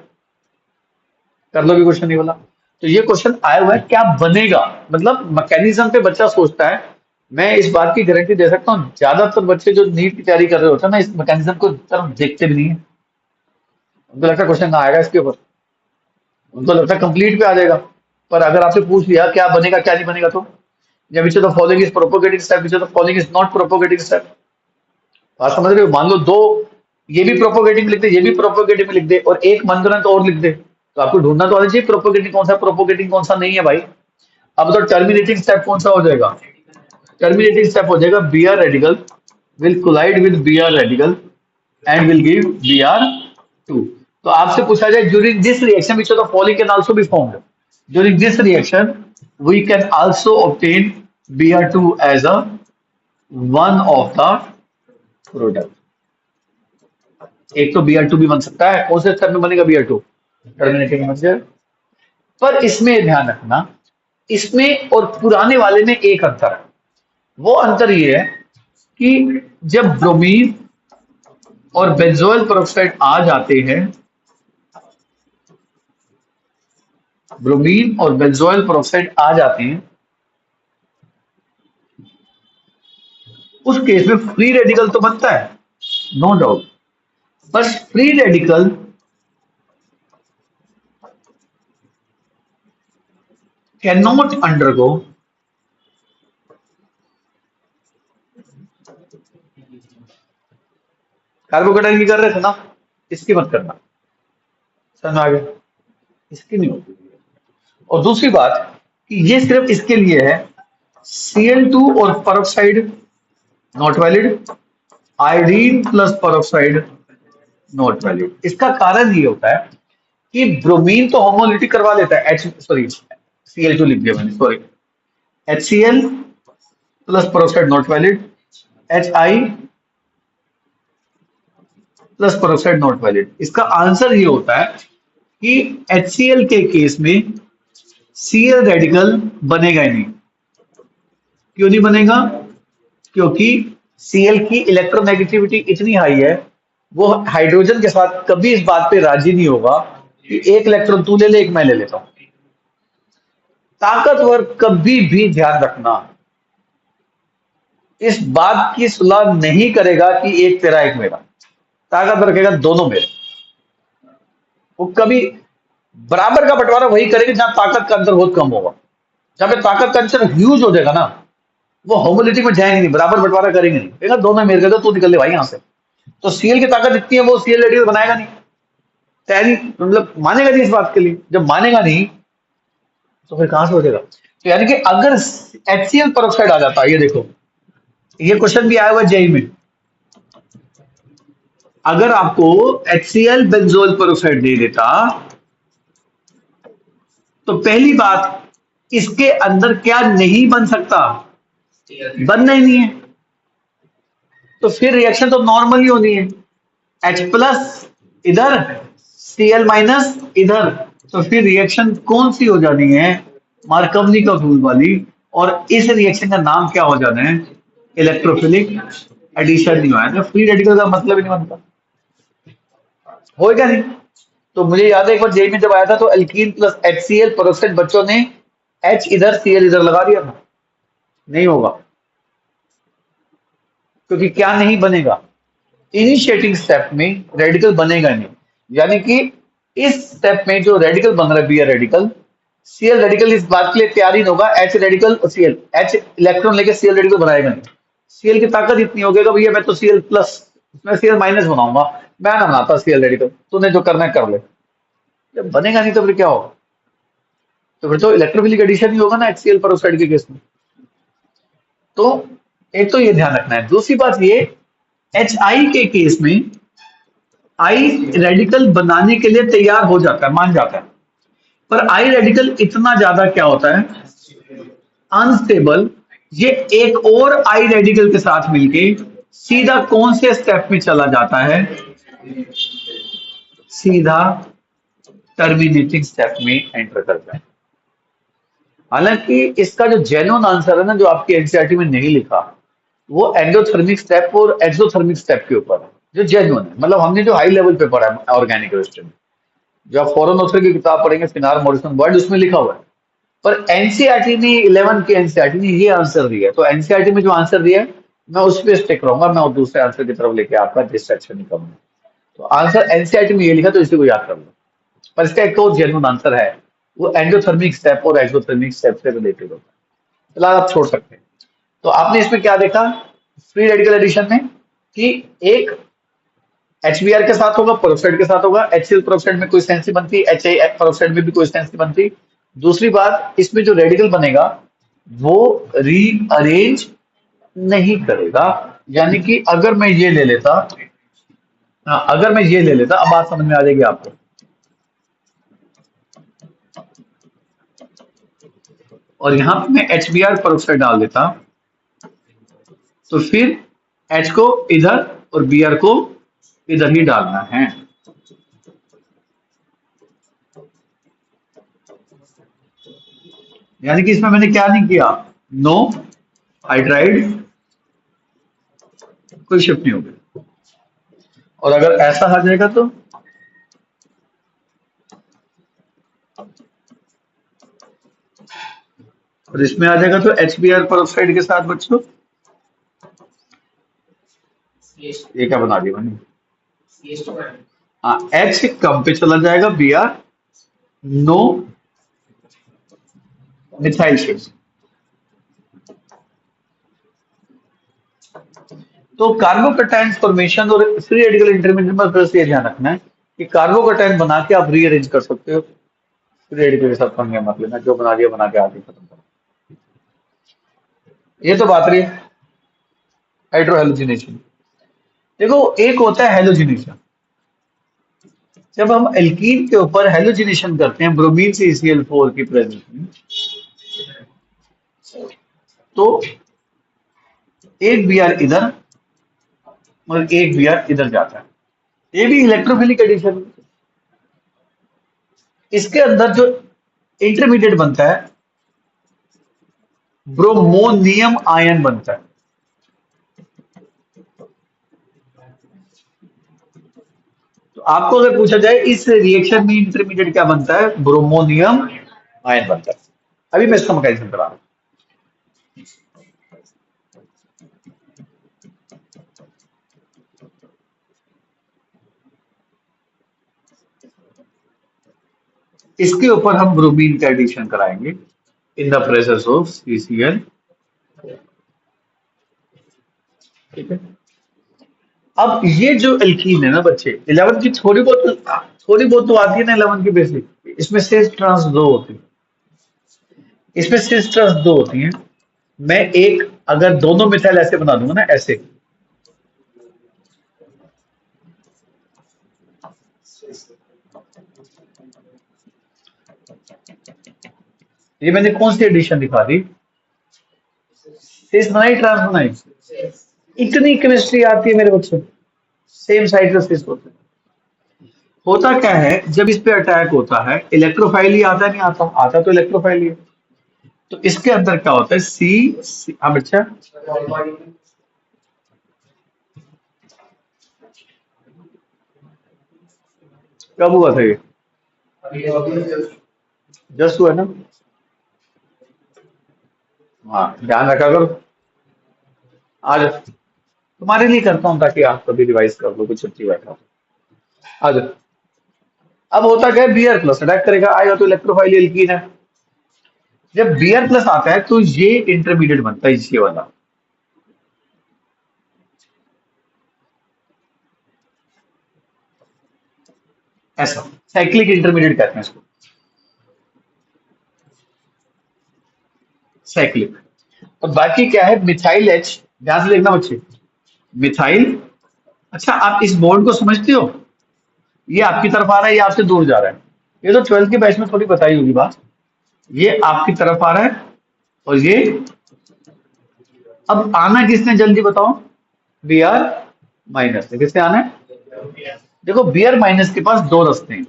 कर लो भी क्वेश्चन ये वाला। तो ये क्वेश्चन आया हुआ है, क्या बनेगा, मतलब मैकेनिज्म पे बच्चा सोचता है। मैं इस बात की गारंटी दे सकता हूँ, ज्यादातर बच्चे जो नीट की तैयारी कर रहे होते हैं ना, इस मैकेनिज्म को तरफ देखते भी नहीं है। उनको लगता है क्वेश्चन कहाँ आएगा इसके ऊपर, उनको लगता है कंप्लीट पे आ जाएगा। पर अगर आपसे पूछ लिया क्या बनेगा क्या नहीं बनेगा, तो या विच of the following is propagating step, which of the following is not propagating step. बात समझ रहे हो? मान लो दो, ये भी प्रोपोगेटिंग लिख दे, ये भी प्रोपोगेटिंग लिख दे, और एक मनगणत और लिख दे, तो आपको ढूंढना तो आना चाहिए प्रोपोगेटिंग कौन सा, प्रोपोगेटिंग कौन सा नहीं है भाई। अब तो टर्मिनेटिंग स्टेप कौन सा हो जाएगा? टर्मिनेटिंग स्टेप हो जाएगा Br radical will collide with Br radical and will give Br2। तो आपसे पूछा जाए, during this reaction which of the following can also be formed. During this reaction we can also obtain Br2 as a one of the product. एक तो Br2 भी बन सकता है, कौन से स्टेप में बनेगा Br2? टर्मिनेटिंग बन जाए। पर इसमें ध्यान रखना, इसमें और पुराने वाले में एक अंतर है। वो अंतर ये है कि जब ब्रोमीन और बेंजोइल पेरोक्साइड आ जाते हैं, ब्रोमीन और बेंजोइल पेरोक्साइड आ जाते हैं, उस केस में फ्री रेडिकल तो बनता है, नो डाउट। बस free radical can not undergo carbocation की कर रहे थे ना, इसकी मत करना, समझ में आ गया? इसकी नहीं होती। और दूसरी बात कि ये सिर्फ इसके लिए है, Cl2 और peroxide not valid, iodine plus peroxide not valid. इसका कारण ये होता है कि ब्रोमीन तो होमोलिटिक करवा लेता है, Cl2 लिख दिया मैंने, sorry, HCl plus peroxide not valid, Hi plus peroxide not valid. इसका आंसर ये होता है कि HCl के केस में Cl रेडिकल बनेगा ही नहीं। क्यों नहीं बनेगा? क्योंकि Cl की इलेक्ट्रोनेगेटिविटी इतनी हाई है, वो हाइड्रोजन के साथ कभी इस बात पे राजी नहीं होगा कि एक इलेक्ट्रॉन तू ले ले, एक मैं ले लेता हूं। ताकतवर कभी भी ध्यान रखना, इस बात की सुलह नहीं करेगा कि एक तेरा एक मेरा। ताकतवर कहेगा दोनों मेरे। वो कभी बराबर का बंटवारा वही करेगा जहां ताकत का अंतर बहुत कम होगा। जहां पे ताकत का अंतर ह्यूज हो जाएगा ना, वो होमोलिटी में जाएंगे नहीं, बराबर बंटवारा करेंगे नहीं, कहेगा दोनों मेरे का, तू निकल ले भाई यहां से। तो सीएल की ताकत इतनी है, वो सीएल रेडिकल बनाएगा नहीं, तैयारी मतलब मानेगा नहीं इस बात के लिए। जब मानेगा नहीं तो फिर कहां से हो जाएगा। तो यानी कि अगर HCl पर आ जाता है, ये देखो, ये क्वेश्चन भी आया हुआ जेई में, अगर आपको HCl बेंजोल पर दे देता, तो पहली बात, इसके अंदर क्या नहीं बन सकता, बनना ही नहीं है, तो फिर रिएक्शन तो नॉर्मल ही होनी है, H+ इधर, Cl- इधर, तो फिर रिएक्शन कौन सी हो जानी है, मार्कवनी का रूल वाली। और इस रिएक्शन का नाम क्या हो जाना है, इलेक्ट्रोफिलिक एडिशन नहीं हुआ है, तो फ्री रेडिकल का मतलब ही नहीं बनता, होएगा नहीं। तो मुझे याद है एक बार जेई में जब आया था, तो अल्कीन प्लस HCl परोक्साइड, बच्चों ने H इधर Cl इधर लगा दिया था, नहीं होगा, क्योंकि क्या नहीं बनेगा, इनिशिएटिंग स्टेप में रेडिकल बनेगा नहीं। यानी कि इस स्टेप में जो रेडिकल बन रहा है, बी रेडिकल, Cl रेडिकल इस बात के लिए तैयार ही नहीं होगा, H radical Cl, H electron लेके Cl रेडिकल बनाएगा नहीं। Cl की ताकत इतनी हो गई भैया, मैं तो Cl प्लस, मैं Cl- बनाऊंगा, मैं ना बनाता Cl रेडिकल, तूने जो करना है कर ले। जब बनेगा नहीं तो फिर क्या होगा, तो फिर तो इलेक्ट्रोफिलिक एडिशन ही होगा ना HCl पेरोक्साइड के केस में। तो एक तो ये ध्यान रखना है। दूसरी बात ये, HI के केस में आई रेडिकल बनाने के लिए तैयार हो जाता है, मान जाता है, पर आई रेडिकल इतना ज्यादा क्या होता है, अनस्टेबल। ये एक और आई रेडिकल के साथ मिलके सीधा कौन से स्टेप में चला जाता है, सीधा टर्मिनेटिंग स्टेप में एंटर करता है। हालांकि इसका जो जेन्युइन आंसर है ना, जो आपकी एनसीईआरटी में नहीं लिखा, वो एंडोथर्मिक स्टेप और एक्सोथर्मिक स्टेप के ऊपर है, जो जेन्युइन है। मतलब हमने जो हाई लेवल पे पढ़ा है ऑर्गेनिक केमिस्ट्री में, जो आप फॉरेन ऑथर की किताब पढ़ेंगे, फिनार मॉरिसन वर्ड, उसमें लिखा हुआ है। पर एनसीईआरटी ने 11 की एनसीईआरटी ने ये आंसर दिया है, तो एनसीईआरटी में जो आंसर दिया है मैं उस पर स्टिक रहूंगा, मैं और दूसरे आंसर की तरफ लेके आपका डिस्ट्रैक्शन नहीं करूंगा। तो आंसर एनसीईआरटी में ये लिखा, तो इसी को याद कर लो। पर इसका एक और जेन्युइन आंसर है, वो एंडोथर्मिक स्टेप और एक्सोथर्मिक स्टेप से रिलेटेड होता है। फिलहाल आप छोड़ सकते हैं। तो आपने इसमें क्या देखा, फ्री रेडिकल एडिशन में, कि एक HBr के साथ होगा, पेरोक्साइड के साथ होगा, HCl पेरोक्साइड में कोई सेंस नहीं बनती, HI पेरोक्साइड में भी कोई सेंस नहीं बनती। दूसरी बात, इसमें जो रेडिकल बनेगा वो रीअरेंज नहीं करेगा। यानी कि अगर मैं ये ले लेता, हाँ, अगर मैं ये ले लेता, अब बात समझ में आ जाएगी आपको। और यहां पे मैं HBr पेरोक्साइड डाल देता, तो फिर H को इधर और Br को इधर ही डालना है। यानी कि इसमें मैंने क्या नहीं किया, नो हाइड्राइड, कोई शिफ्ट नहीं होगी। और अगर ऐसा आ जाएगा तो और इसमें आ जाएगा, तो HBr पेरोक्साइड के साथ बच्चों ये क्या बना दिया मैंने, हाँ, H कम पे चला जाएगा, Br नो मिथाइल शिफ्ट। तो कार्बोकैटायन फॉर्मेशन और फ्री रेडिकल इंटरमीडिएट में फिर से ये ध्यान रखना है कि कार्बोकैटायन बना के आप रीअरेंज कर सकते हो, फ्री रेडिकल के साथ पंगे मत लेना, जो बना दिया बना के आगे खत्म करो। ये तो बात रही हाइड्रोहेलोजिनेशन। देखो, एक होता है हेलोजिनेशन, जब हम एल्कीन के ऊपर हेलोजिनेशन करते हैं ब्रोमीन से Cl4 की प्रेजेंस में, तो एक Br इधर और एक Br इधर जाता है, ये भी इलेक्ट्रोफिलिक एडिशन। इसके अंदर जो इंटरमीडिएट बनता है, ब्रोमोनियम आयन बनता है। तो आपको अगर पूछा जाए इस रिएक्शन में इंटरमीडिएट क्या बनता है, ब्रोमोनियम आयन बनता है। अभी मैं इसका मैकेनिज्म करा रहा हूं। इसके ऊपर हम ब्रोमीन का एडिशन कराएंगे in the presence of CCl। ठीक है। अब ये जो एल्कीन है ना बच्चे, 11 की थोड़ी बहुत तो आती है ना 11 की बेसिक। इसमें सिस ट्रांस दो होती है, इसमें सिस ट्रांस दो होती हैं। मैं एक अगर दोनों मिसाइल ऐसे बना दूंगा ना, ऐसे, ये मैंने कौन सी एडिशन दिखा दी, सिस बनाई ट्रांस बनाई। इतनी केमिस्ट्री आती है मेरे बच्चों, सेम साइड का सिस होता है। होता क्या है, जब इस पे अटैक होता है, इलेक्ट्रोफाइल ही आता है, नहीं आता, आता तो इलेक्ट्रोफाइल ही है। तो इसके अंदर क्या होता है, सी। हाँ बच्चा, कब हुआ था ये, जस्ट हुआ है ना। हाँ ध्यान रखा करो। आज तुम्हारे लिए करता हूँ ताकि आप कभी रिवाइज कर लो, कुछ अच्छी बैठा। आज अब होता क्या है, Br प्लस अटैक करेगा, आएगा तो इलेक्ट्रोफाइल एल्कीन है। जब Br प्लस आता है तो ये इंटरमीडिएट बनता है, ये वाला, ऐसा साइक्लिक इंटरमीडिएट कहते हैं इसको, साइक्लिक। और बाकी क्या है, मिथाइल H, ध्यान से देखना बच्चे, मिथाइल। अच्छा आप इस बॉन्ड को समझते हो, ये आपकी तरफ आ रहा है, ये आपसे दूर जा रहा है। ये तो 12th के बैच में थोड़ी बताई होगी बात। ये आपकी तरफ आ रहा है और ये, अब आना किसने जल्दी बताओ, Br माइनस से। किससे आना है, देखो Br माइनस के पास दो रास्ते हैं,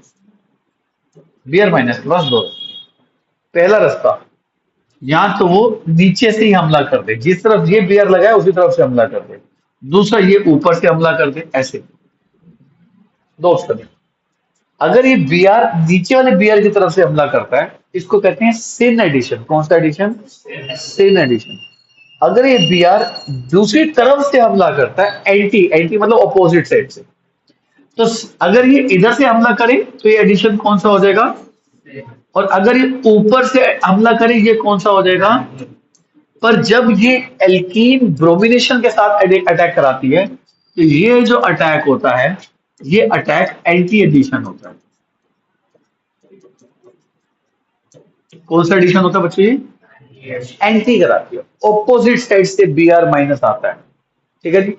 Br माइनस के पास दो रास्ते। पहला रास्ता, या तो वो नीचे से ही हमला कर दे, जिस तरफ ये Br लगा है उसी तरफ से हमला कर दे। दूसरा, ये ऊपर से हमला कर दे, ऐसे दो ऑप्शन है। अगर ये Br नीचे वाले Br की तरफ से हमला करता है, इसको कहते हैं सिन एडिशन। कौन सा एडिशन, सिन एडिशन। अगर ये Br दूसरी तरफ से हमला करता है, एंटी एंटी मतलब ऑपोजिट साइड से, तो अगर ये इधर से हमला करे तो ये एडिशन कौन सा हो जाएगा, और अगर ये ऊपर से हमला करे ये कौन सा हो जाएगा। पर जब ये एल्कीन ब्रोमिनेशन के साथ अटैक कराती है, तो ये जो अटैक होता है, ये अटैक एंटी एडिशन होता है। कौन सा एडिशन होता है बच्चे, एंटी कराती है, ऑपोजिट साइड से Br माइनस आता है। ठीक है जी।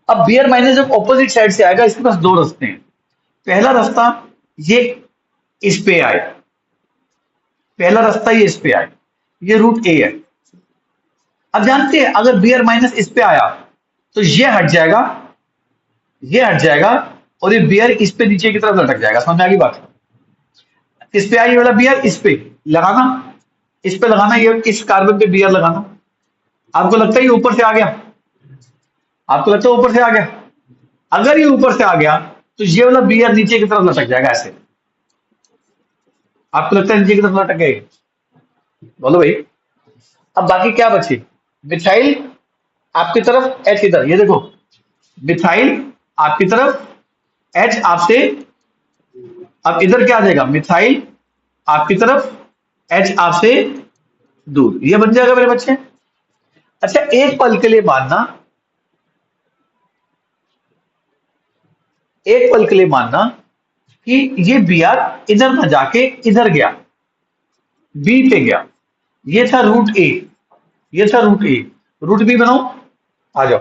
अब Br माइनस जब ऑपोजिट साइड से आएगा, इसके पास दो रास्ते हैं। पहला रास्ता, ये इस पे आए, पहला रास्ता ये इस पे आए, ये रूट ए है। अब जानते हैं अगर Br माइनस इस पे आया तो ये हट जाएगा, ये हट जाएगा, और ये Br इस पे नीचे की तरफ लटक जाएगा। समझ आ गई बात, इस पे आई वाला Br इस पे लगाना, इस पे लगाना, ये इस कार्बन पे Br लगाना। आपको लगता है ये ऊपर से आ गया, आपको लगता है ऊपर से आ गया। अगर ये ऊपर से आ गया तो ये वाला Br नीचे की तरफ लटक जाएगा, ऐसे। आपको लगता है नीचे की तरफ लटक गए, बोलो भाई। अब बाकी क्या बची, मिथाइल आपकी तरफ, H इधर, ये देखो मिथाइल आपकी तरफ, H आपसे, अब इधर क्या आ जाएगा, मिथाइल आपकी तरफ, H आपसे दूर, ये बन जाएगा मेरे बच्चे। अच्छा एक पल के लिए मानना, एक पल के लिए मानना कि ये Br इधर ना जाके इधर गया, बी पे गया। ये था रूट ए, ये था रूट ए। रूट बी बनाओ, आ जाओ।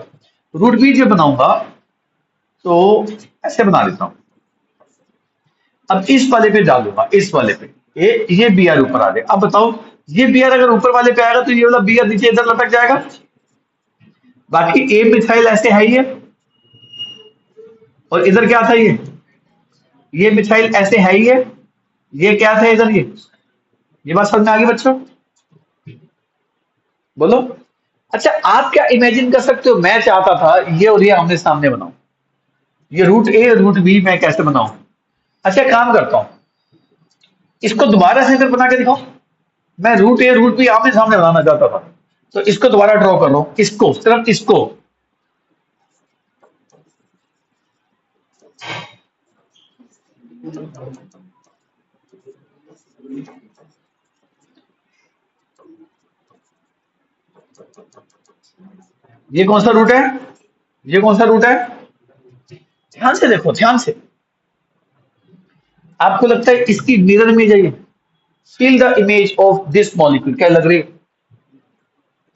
रूट बी जब बनाऊंगा तो ऐसे बना देता हूं। अब इस वाले पे डालूंगा, इस वाले पे, ये Br ऊपर आ गया। अब बताओ ये Br अगर ऊपर वाले पे आएगा तो ये वाला Br नीचे इधर लटक जाएगा। बाकी ए मिथाइल ऐसे है ही है, और इधर क्या था, ये मिथाइल ऐसे है ही है, ये क्या था इधर, ये बात समझ में आ गई बच्चों, बोलो। अच्छा आप क्या इमेजिन कर सकते हो, मैं चाहता था ये और ये आमने सामने बनाऊं, ये रूट ए रूट बी मैं कैसे बनाऊं? अच्छा काम करता हूं, इसको दोबारा से बना के दिखाओ। मैं रूट ए रूट बी आमने सामने बनाना चाहता था, तो इसको दोबारा ड्रॉ कर लो, इसको सिर्फ इसको। ये कौन सा रूट है? ये कौन सा रूट है? ध्यान से देखो, ध्यान से। आपको लगता है इसकी मिरर इमेज है ये? Feel the image of this molecule, क्या लग रही है?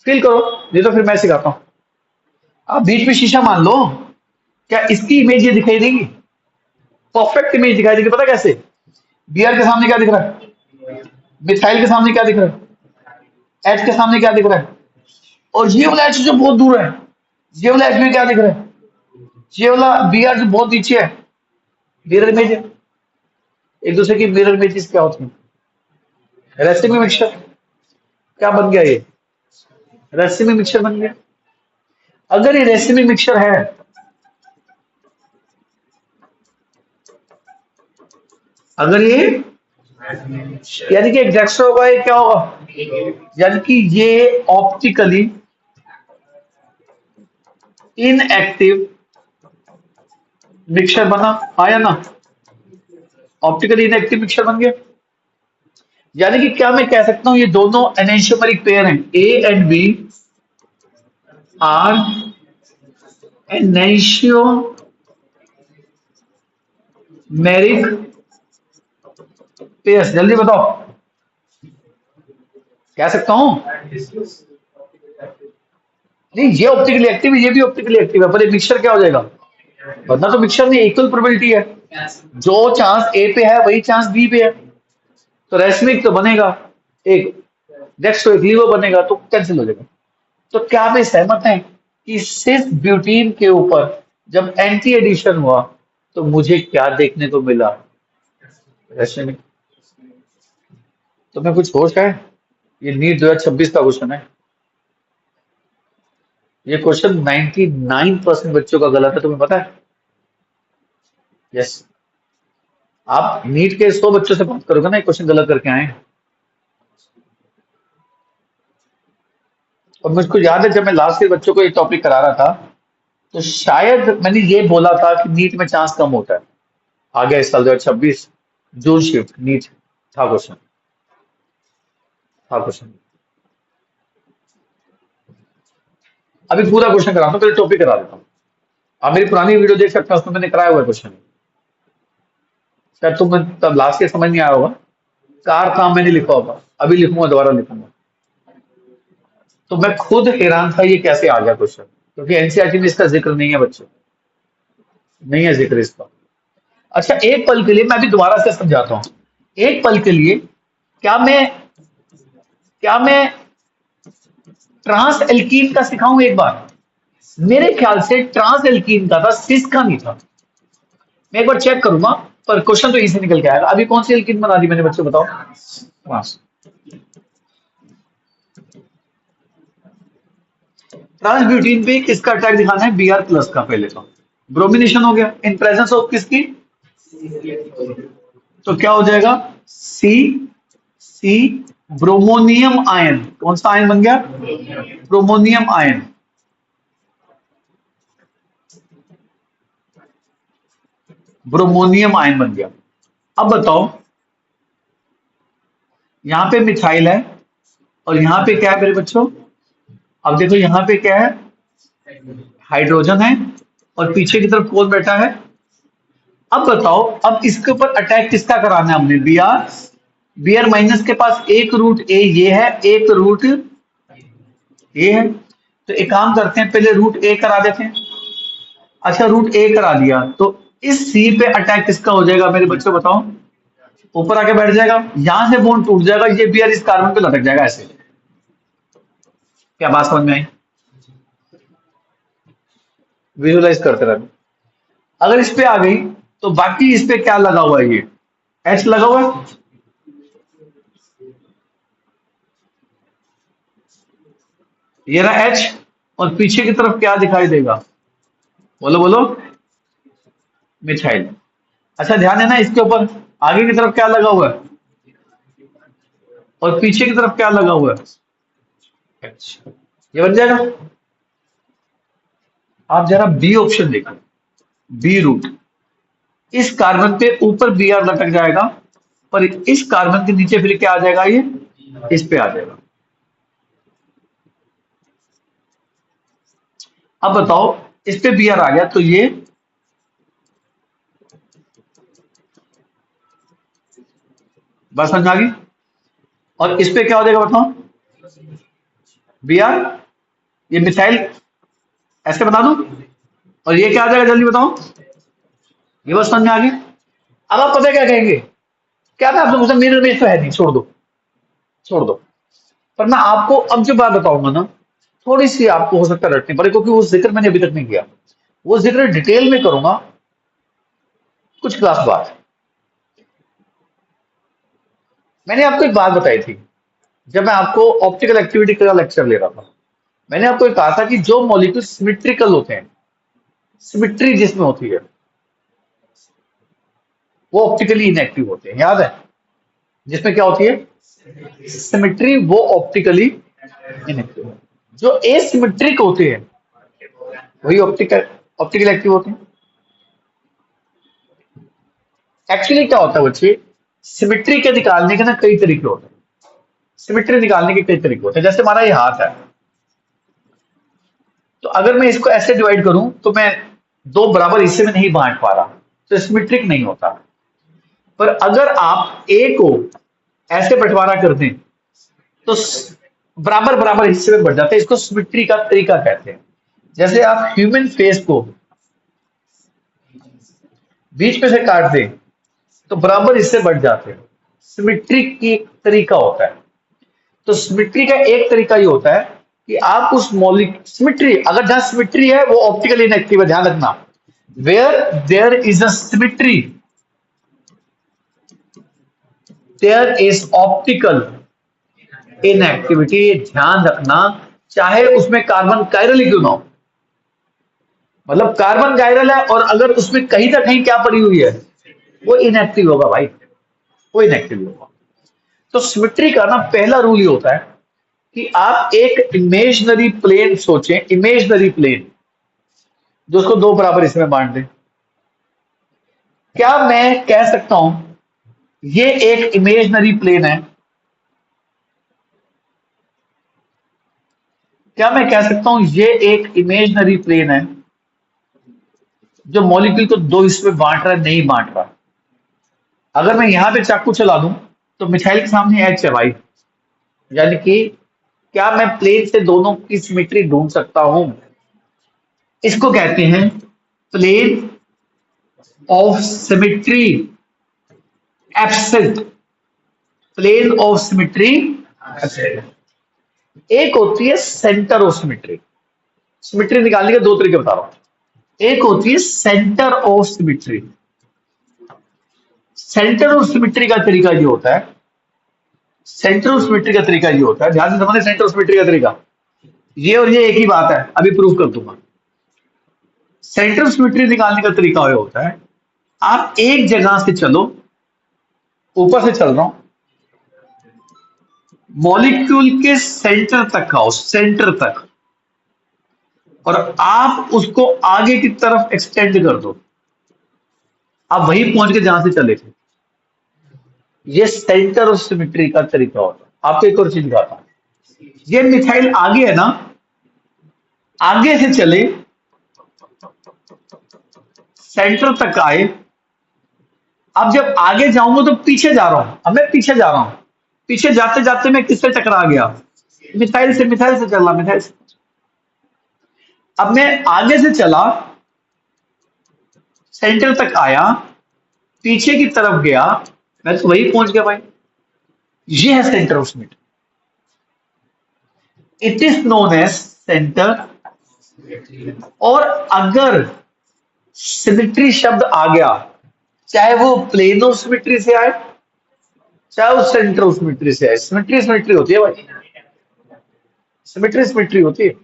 फील करो, नहीं तो फिर मैं सिखाता हूं। आप बीच में शीशा मान लो, क्या इसकी इमेज ये दिखाई देगी? परफेक्ट इमेज दिखाई देगी। पता कैसे? बीआर के सामने क्या दिख रहा है? मिथाइल के सामने क्या दिख रहा है? एच के सामने क्या दिख रहा है? और ये वाला एच जो बहुत दूर है, ये वाला एच में क्या दिख रहा है? ये वाला बीआर जो बहुत नीचे है। मिरर इमेज है। एक दूसरे की मिरर इमेजेस क्या होती है? रेसिमी मिक्सचर। क्या बन गया ये? रेसिमी मिक्सचर बन गया। अगर ये रेसिमी मिक्सचर है, अगर ये यानी कि एग्जैक्ट होगा, ये क्या होगा? यानी कि ये ऑप्टिकली इनएक्टिव मिक्सचर बना, आया ना? ऑप्टिकली इनएक्टिव मिक्सचर बन गया। यानी कि क्या मैं कह सकता हूं ये दोनों एनेंशियोमेरिक पेयर हैं, A and B are enantiomeric pairs. जल्दी बताओ, कह सकता हूं? नहीं, ये ऑप्टिकली एक्टिव है, ये भी ऑप्टिकली एक्टिव है, पर ये मिक्सचर क्या हो जाएगा? वरना तो मिक्सचर में इक्वल प्रोबेबिलिटी है, जो चांस ए पे है वही चांस बी पे है। तो रेसमिक तो बनेगा एक, डेक्स्ट्रो एक लीवो बनेगा, तो कैंसिल हो जाएगा। तो क्या आप सहमत हैं कि सिस ब्यूटीन के ऊपर जब एंटी एडिशन हुआ तो मुझे क्या देखने को मिला? रेसमिक। तो मैं कुछ होश है? ये नीट 2026 का क्वेश्चन है। ये क्वेश्चन 99% बच्चों का गलत है, तुम्हें पता है? यस। आप नीट के 100 बच्चों से बात करोगे ना, ये क्वेश्चन गलत करके आए। और मुझको याद है जब मैं लास्ट ईयर बच्चों को ये टॉपिक करा रहा था, तो शायद मैंने ये बोला था कि नीट में चांस कम होता है। आ गया इस साल 2026 जून शिफ्ट, नीट था क्वेश्चन, था क्वेश्चन। अभी पूरा क्वेश्चन कराता हूँ, पहले टॉपिक करा देता हूँ। आप मेरी पुरानी वीडियो देख सकते हैं, उसमें मैंने कराया हुआ क्वेश्चन। शायद तुम्हें तब लास्ट ईयर समझ नहीं आया होगा, कार काम मैंने लिखा होगा, अभी लिखूंगा, दोबारा लिखूंगा। तो मैं खुद हैरान था ये कैसे आ गया क्वेश्चन, क्योंकि एनसीईआरटी में इसका जिक्र नहीं है बच्चों, नहीं है जिक्र इसका। अच्छा एक पल के लिए मैं भी दोबारा से समझाता हूँ। एक पल के लिए, क्या मैं ट्रांस एल्कीन का सिखाऊं एक बार? मेरे ख्याल से ट्रांस एल्कीन का था, सिस का नहीं था। मैं एक बार चेक करूंगा, पर क्वेश्चन तो इसी निकल के आएगा। अभी कौन सी एल्कीन बना दी मैंने बच्चों, बताओ? ट्रांस। ट्रांस ब्यूटीन पे किसका अटैक दिखाना है? Br प्लस का। पहले तो ब्रोमिनेशन हो गया इन प्रेजेंस ऑफ किसकी? तो क्या हो जाएगा? सी सी ब्रोमोनियम आयन। कौन सा आयन बन गया? Bromonium ion. ब्रोमोनियम आयन बन गया। अब बताओ, यहां पे मिथाइल है और यहां पे क्या है मेरे बच्चों? अब देखो यहां पे क्या है? हाइड्रोजन है और पीछे की तरफ कौन बैठा है? अब बताओ, अब इसके ऊपर अटैक किसका कराना है हमने? Br। Br माइनस के पास एक रूट ए ये है, एक रूट ए है। तो एक काम करते हैं, पहले रूट ए करा देते हैं। अच्छा रूट ए करा दिया तो इस सी पे अटैक किसका हो जाएगा मेरे बच्चों, बताओ? ऊपर आके बैठ जाएगा, यहां से बॉन्ड टूट जाएगा, ये Br इस कार्बन पे लटक जाएगा ऐसे। क्या बात समझ में आई? विजुलाइज करते रहना। अगर इस पे आ गई तो बाकी इस पे क्या लगा हुआ है? ये एच लगा हुआ है, ये रहा एच। और पीछे की तरफ क्या दिखाई देगा? बोलो बोलो। मिथाइल। अच्छा ध्यान देना इसके ऊपर, आगे की तरफ क्या लगा हुआ है और पीछे की तरफ क्या लगा हुआ है। अच्छा ये बन जाएगा। आप जरा बी ऑप्शन देखो, बी रूट। इस कार्बन पे ऊपर बी आर लटक जाएगा, पर इस कार्बन के नीचे फिर क्या आ जाएगा, ये इस पे आ जाएगा। अब बताओ इस पे बी आर आ गया तो ये बस समझ आ गई। और इस पे क्या हो जाएगा बताओ, बी आर, ये मिसाइल, ऐसे बता दूं। और ये क्या आ जाएगा जल्दी बताओ, ये बस समझ में आ गई। अब आप पता है क्या कहेंगे, क्या मैं आपसे पूछा मेरे में तो है नहीं, छोड़ दो छोड़ दो। पर मैं आपको अब जो बात बताऊंगा ना, थोड़ी सी आपको हो सकता है रटनी पड़े, क्योंकि वो जिक्र मैंने अभी तक नहीं किया। वो जिक्र डिटेल में करूंगा कुछ क्लास बाद। मैंने आपको एक बात बताई थी जब मैं आपको ऑप्टिकल एक्टिविटी का लेक्चर ले रहा था। मैंने आपको ये कहा था कि जो मॉलिक्यूल सिमेट्रिकल होते हैं, सिमेट्री जिसमें होती है, वो ऑप्टिकली इनएक्टिव होते हैं, याद है। जिसमें क्या होती है सिमेट्री, वो ऑप्टिकली इनएक्टिव। जो एसिमेट्रिक होते हैं वही ऑप्टिकल एक्टिव होते हैं। एक्चुअली क्या होता है बच्चे, सिमेट्री के निकालने के ना कई तरीके होते हैं। सिमेट्री निकालने के कई तरीके होते हैं। जैसे हमारा ये हाथ है, तो अगर मैं इसको ऐसे डिवाइड करूं तो मैं दो बराबर हिस्से में नहीं बांट पा रहा, तो सिमेट्रिक नहीं होता। पर अगर आप ए को ऐसे बंटवारा कर दें तो बराबर बराबर हिस्से में बढ़ जाते हैं। इसको सिमेट्री का तरीका कहते हैं। जैसे आप ह्यूमन फेस को बीच में से काट दें तो बराबर हिस्से बढ़ जाते हैं। सिमेट्री की तरीका होता है। तो सिमेट्री का एक तरीका ये होता है कि आप उस मौलिक सिमेट्री, अगर जहां सिमेट्री है वो ऑप्टिकल इनएक्टिव है, ध्यान रखना। Where there is a symmetry there is optical inactivity, ध्यान रखना। चाहे उसमें कार्बन कायरल ही क्यों ना हो, मतलब कार्बन कायरल है और अगर उसमें कहीं ना कहीं क्या पड़ी हुई है, वो इनएक्टिव होगा भाई, वो इनएक्टिव होगा। तो सिमेट्री का ना पहला रूल ये होता है कि आप एक इमेजनरी प्लेन सोचें, इमेजनरी प्लेन जो उसको दो बराबर हिस्से में बांट दें। क्या मैं कह सकता हूं ये एक इमेजनरी प्लेन है, क्या मैं कह सकता हूं ये एक इमेजनरी प्लेन है जो मॉलिक्यूल को दो हिस्से में बांट रहा है, नहीं बांट रहा। अगर मैं यहां पे चाकू चला दूं तो मिथाइल के सामने एच है भाई, यानी कि क्या मैं प्लेन से दोनों की सिमेट्री ढूंढ सकता हूं। इसको कहते हैं plane of symmetry absent, plane of symmetry absent. एक होती है सेंटर ऑफ सिमेट्री। सिमेट्री निकालने के दो तरीके बता रहा हूं। एक होती है centre of symmetry. Centre of symmetry का तरीका ये होता है, सेंटर ऑफ सिमेट्री का तरीका ये होता है, ध्यान से समझे। सेंटर ऑफ सिमेट्री का तरीका ये और ये एक ही बात है, अभी प्रूव कर दूंगा। सेंटर ऑफ सिमेट्री निकालने का तरीका ये होता है, आप एक जगह से चलो, ऊपर से चल रहा हूं, मॉलिक्यूल के सेंटर तक आओ, सेंटर तक, और आप उसको आगे की तरफ एक्सटेंड कर दो। आप वहीं पहुंच के जहां से चले थे। ये सेंटर ऑफ सिमेट्री का तरीका होता है। आपको एक और चीज दिखाता हूं। ये मिथाइल आगे है ना, आगे से चले, सेंटर तक आए। अब जब आगे जाऊंगा तो पीछे जा रहा हूं, अब मैं पीछे जा रहा हूं। पीछे जाते जाते मैं किससे टकरा गया, मिथाइल से। मिथाइल से चल रहा, मिथाइल से। अब मैं आगे से चला, सेंटर तक आया, पीछे की तरफ गया, मैं तो वही पहुंच गया भाई। ये है centre of symmetry. It is known as centre. और अगर सिमेट्री शब्द आ गया, चाहे वो प्लेन ऑफ सिमेट्री से आए, चाहे वो सेंटर ऑफ सिमेट्री से आए, सिमेट्री सिमेट्री होती है भाई, सिमेट्री सिमेट्री होती है।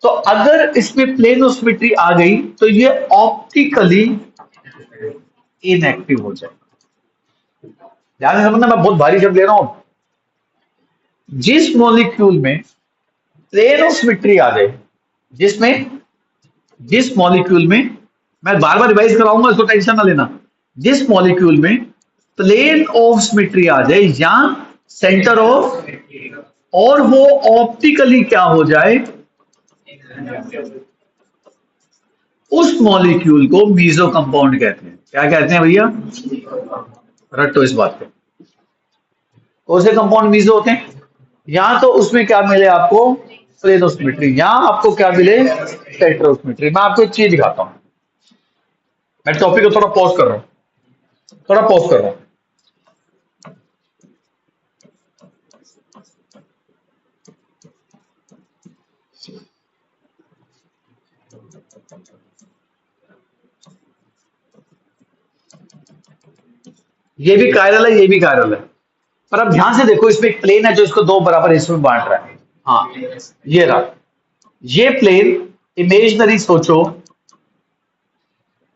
तो अगर इसमें प्लेन ऑफ सिमेट्री आ गई तो ये ऑप्टिकली इनएक्टिव हो जाएगा। ध्यान से समझना, मैं बहुत भारी शब्द ले रहा हूं। जिस मॉलिक्यूल में प्लेन ऑफ सिमेट्री आ जाए, जिस मॉलिक्यूल में, मैं बार बार रिवाइज कराऊंगा, इसको टेंशन ना लेना, जिस मॉलिक्यूल में प्लेन ऑफ सिमेट्री आ जाए या सेंटर ऑफ, और वो ऑप्टिकली क्या हो जाए, उस मॉलिक्यूल को मीजो कंपाउंड कहते हैं। क्या कहते हैं भैया? रटो इस बात पे। कौन से कंपाउंड मीजो होते हैं? या तो उसमें क्या मिले आपको, प्लेन ऑफ सिमेट्री, या आपको क्या मिले, सेंटर ऑफ सिमेट्री। मैं आपको एक चीज दिखाता हूं, मैं टॉपिक को थोड़ा पॉज कर रहा हूं। ये भी कायरल है, ये भी कायरल है, पर अब ध्यान से देखो, इसमें एक प्लेन है जो इसको दो बराबर हिस्सों में बांट रहा है। हाँ, ये रहा, ये प्लेन इमेजिनरी सोचो।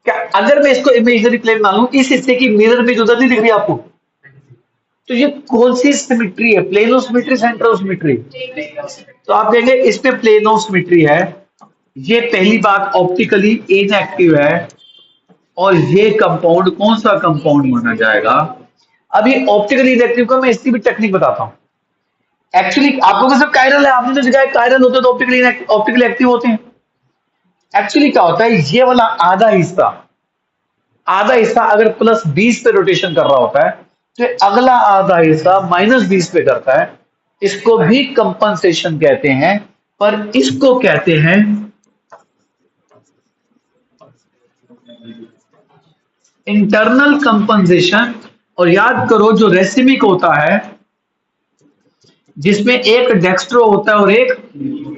क्या अगर मैं इसको इमेजिनरी प्लेन मान लूं, इस हिस्से की मिरर में उधर नहीं दिख रही आपको, तो ये कौन सी सिमेट्री है? Plane of symmetry, centre of symmetry? तो आप कहेंगे इसमें प्लेन ऑफ सिमेट्री है। ये पहली बात ऑप्टिकली इनएक्टिव है, और ये कंपाउंड कौन सा कंपाउंड माना जाएगा? अब ये ऑप्टिकली इनएक्टिव का मैं इसकी भी टेक्निक बताता हूं। एक्चुअली आपको तो सब कायरल है, आपने तो सिखाया कायरल होते तो ऑप्टिकली एक्टिव होते हैं। एक्चुअली क्या होता है, ये वाला आधा हिस्सा अगर +20 पे रोटेशन कर रहा होता है, तो अगला आधा हिस्सा -20 पे करता है। इसको भी कंपनसेशन कहते हैं, पर इसको कहते हैं इंटरनल कंपनसेशन। और याद करो, जो रेसिमिक होता है, जिसमें एक डेक्स्ट्रो होता है और एक,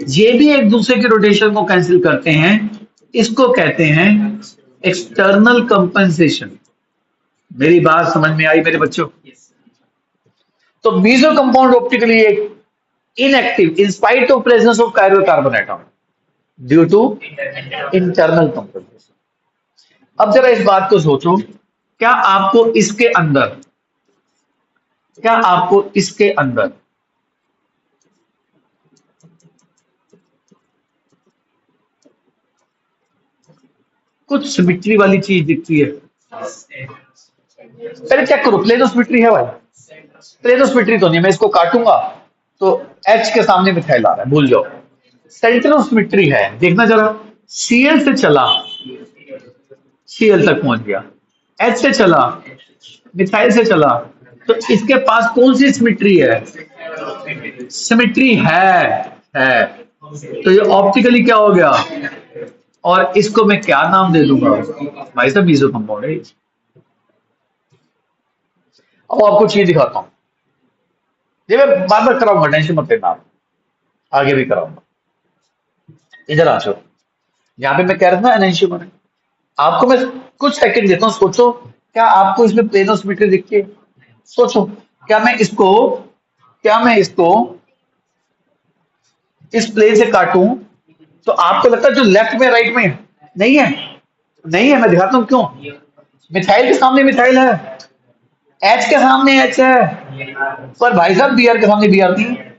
ये भी एक दूसरे के रोटेशन को कैंसिल करते हैं, इसको कहते हैं एक्सटर्नल कंपनसेशन। मेरी बात समझ में आई मेरे बच्चों? तो meso compound optically inactive in spite of presence of chiral carbon atom due to internal compensation. अब जरा इस बात को सोचो, क्या आपको इसके अंदर कुछ सिमेट्री वाली चीज दिखती है? पहले चेक करो, प्लेन ऑफ सिमेट्री है भाई? प्लेन ऑफ सिमेट्री तो नहीं, मैं इसको काटूंगा तो H के सामने मिथाइल आ रहा है, भूल जाओ। सेंटर ऑफ सिमेट्री है, देखना जरा, Cl से चला, Cl तक पहुंच गया, H से चला, मिथाइल से चला, तो इसके पास कौन सी सिमेट्री है? सिमेट्री है। तो ये ऑप्टिकली क्या हो गया? और इसको मैं क्या नाम दे दूंगा भाई साहब? मीजो कंपाउंड है। अब आपको चीज दिखाता हूं, ये मैं बार बार कराऊंगा, टेंशन मत लेना, आप आगे भी कराऊंगा। इधर आ जाओ, यहाँ पे मैं कह रहा था एनेंशियोमर है। आपको मैं कुछ सेकंड देता हूँ, सोचो, क्या आपको इसमें प्लेन ऑफ सिमेट्री दिखती है? सोचो, क्या मैं इसको इस प्लेन से काटूं तो आपको लगता है जो लेफ्ट में राइट में नहीं है? मैं दिखाता हूं क्यों। मिथाइल के सामने मिथाइल है, H के सामने H है, पर भाई साहब Br के सामने Br नहीं है।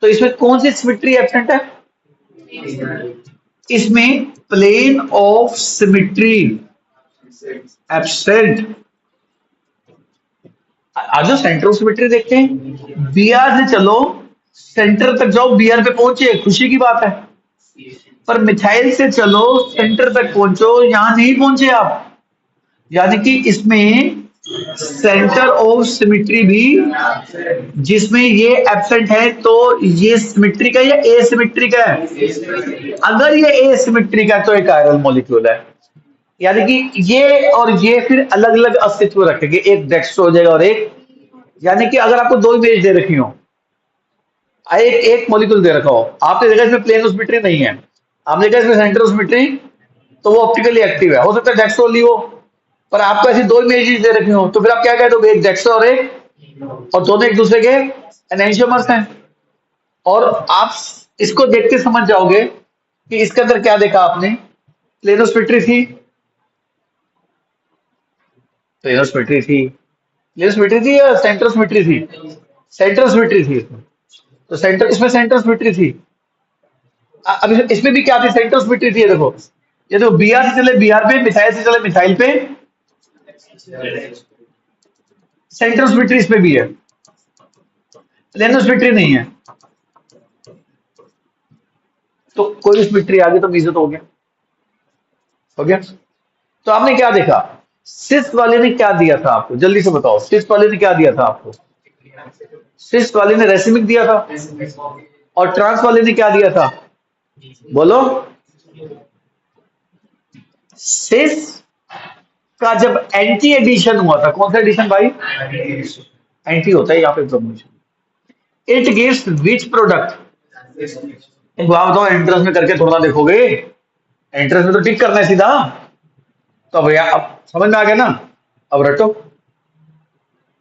तो इसमें कौन सी सिमेट्री एब्सेंट है? इसमें प्लेन ऑफ सिमेट्री एब्सेंट। आज सेंटर ऑफ सिमेट्री देखते हैं, Br से चलो सेंटर तक जाओ, Br पे पहुंचे, खुशी की बात है। पर मिथाइल से चलो सेंटर तक पहुंचो, यहां नहीं पहुंचे आप, यानी कि इसमें सेंटर ऑफ सिमेट्री भी, जिसमें ये एब्सेंट है, तो ये सिमेट्री का या एसिमेट्री का है? अगर ये एसिमेट्री का तो एक कायरल मॉलिक्यूल है, यानी कि ये और ये फिर अलग अलग अस्तित्व रखेंगे, एक डेक्स्ट्रो हो जाएगा और एक, यानी कि अगर आपको दो इमेज दे रखी हो, एक मॉलिक्यूल दे रखा हो, आपने देखा इसमें प्लेन ऑफ सिमेट्री नहीं है, आपने देखा इसमें सेंटर ऑफ सिमेट्री, तो वो ऑप्टिकली एक्टिव है, हो सकता है डेक्स्ट्रो ली हो, पर आपको ऐसी दो इमेजेस दे रखी हो, तो फिर आप क्या कह दोगे? एक डेक्स्ट्रो और एक, और दोनों एक दूसरे के एनेंशियोमर्स हैं, और आप इसको देख के समझ जाओगे कि इसके अंदर क्या देखा आपने, प्लेनो थी, प्लेनो थी या सेंट्रोसिमेट्री थी, सेंट्रोसिमेट्री थी इसमें, तो सेंटर इसमें सेंट्रोसिमेट्री थी। अब इसमें भी क्या थी, सेंट्रोसिमेट्री थी, ये देखो, ये देखो बी आर से चले बी आर पे, मिथाइल से चले मिथाइल पे, सेंट्रोसिमेट्री इसमें भी है, प्लेनोसिमेट्री नहीं है। तो कोई सिमेट्री आ गई तो मीजो तो हो गया, हो गया। तो आपने क्या देखा, सिस वाले ने क्या दिया था आपको, जल्दी से बताओ, सिस वाले ने क्या दिया था आपको, सिस वाले ने रेसिमिक दिया था, और ट्रांस वाले ने क्या दिया था, बोलो। सिस का जब एंटी एडिशन हुआ था, कौन सा एडिशन भाई, एंटी होता है यहाँ पे bromination, it gives which product, एक बात बताओ, एंट्रेंस में करके थोड़ा देखोगे, एंट्रेंस में तो टिक करना है सीधा। तो भैया अब समझ में आ गया ना, अब रटो।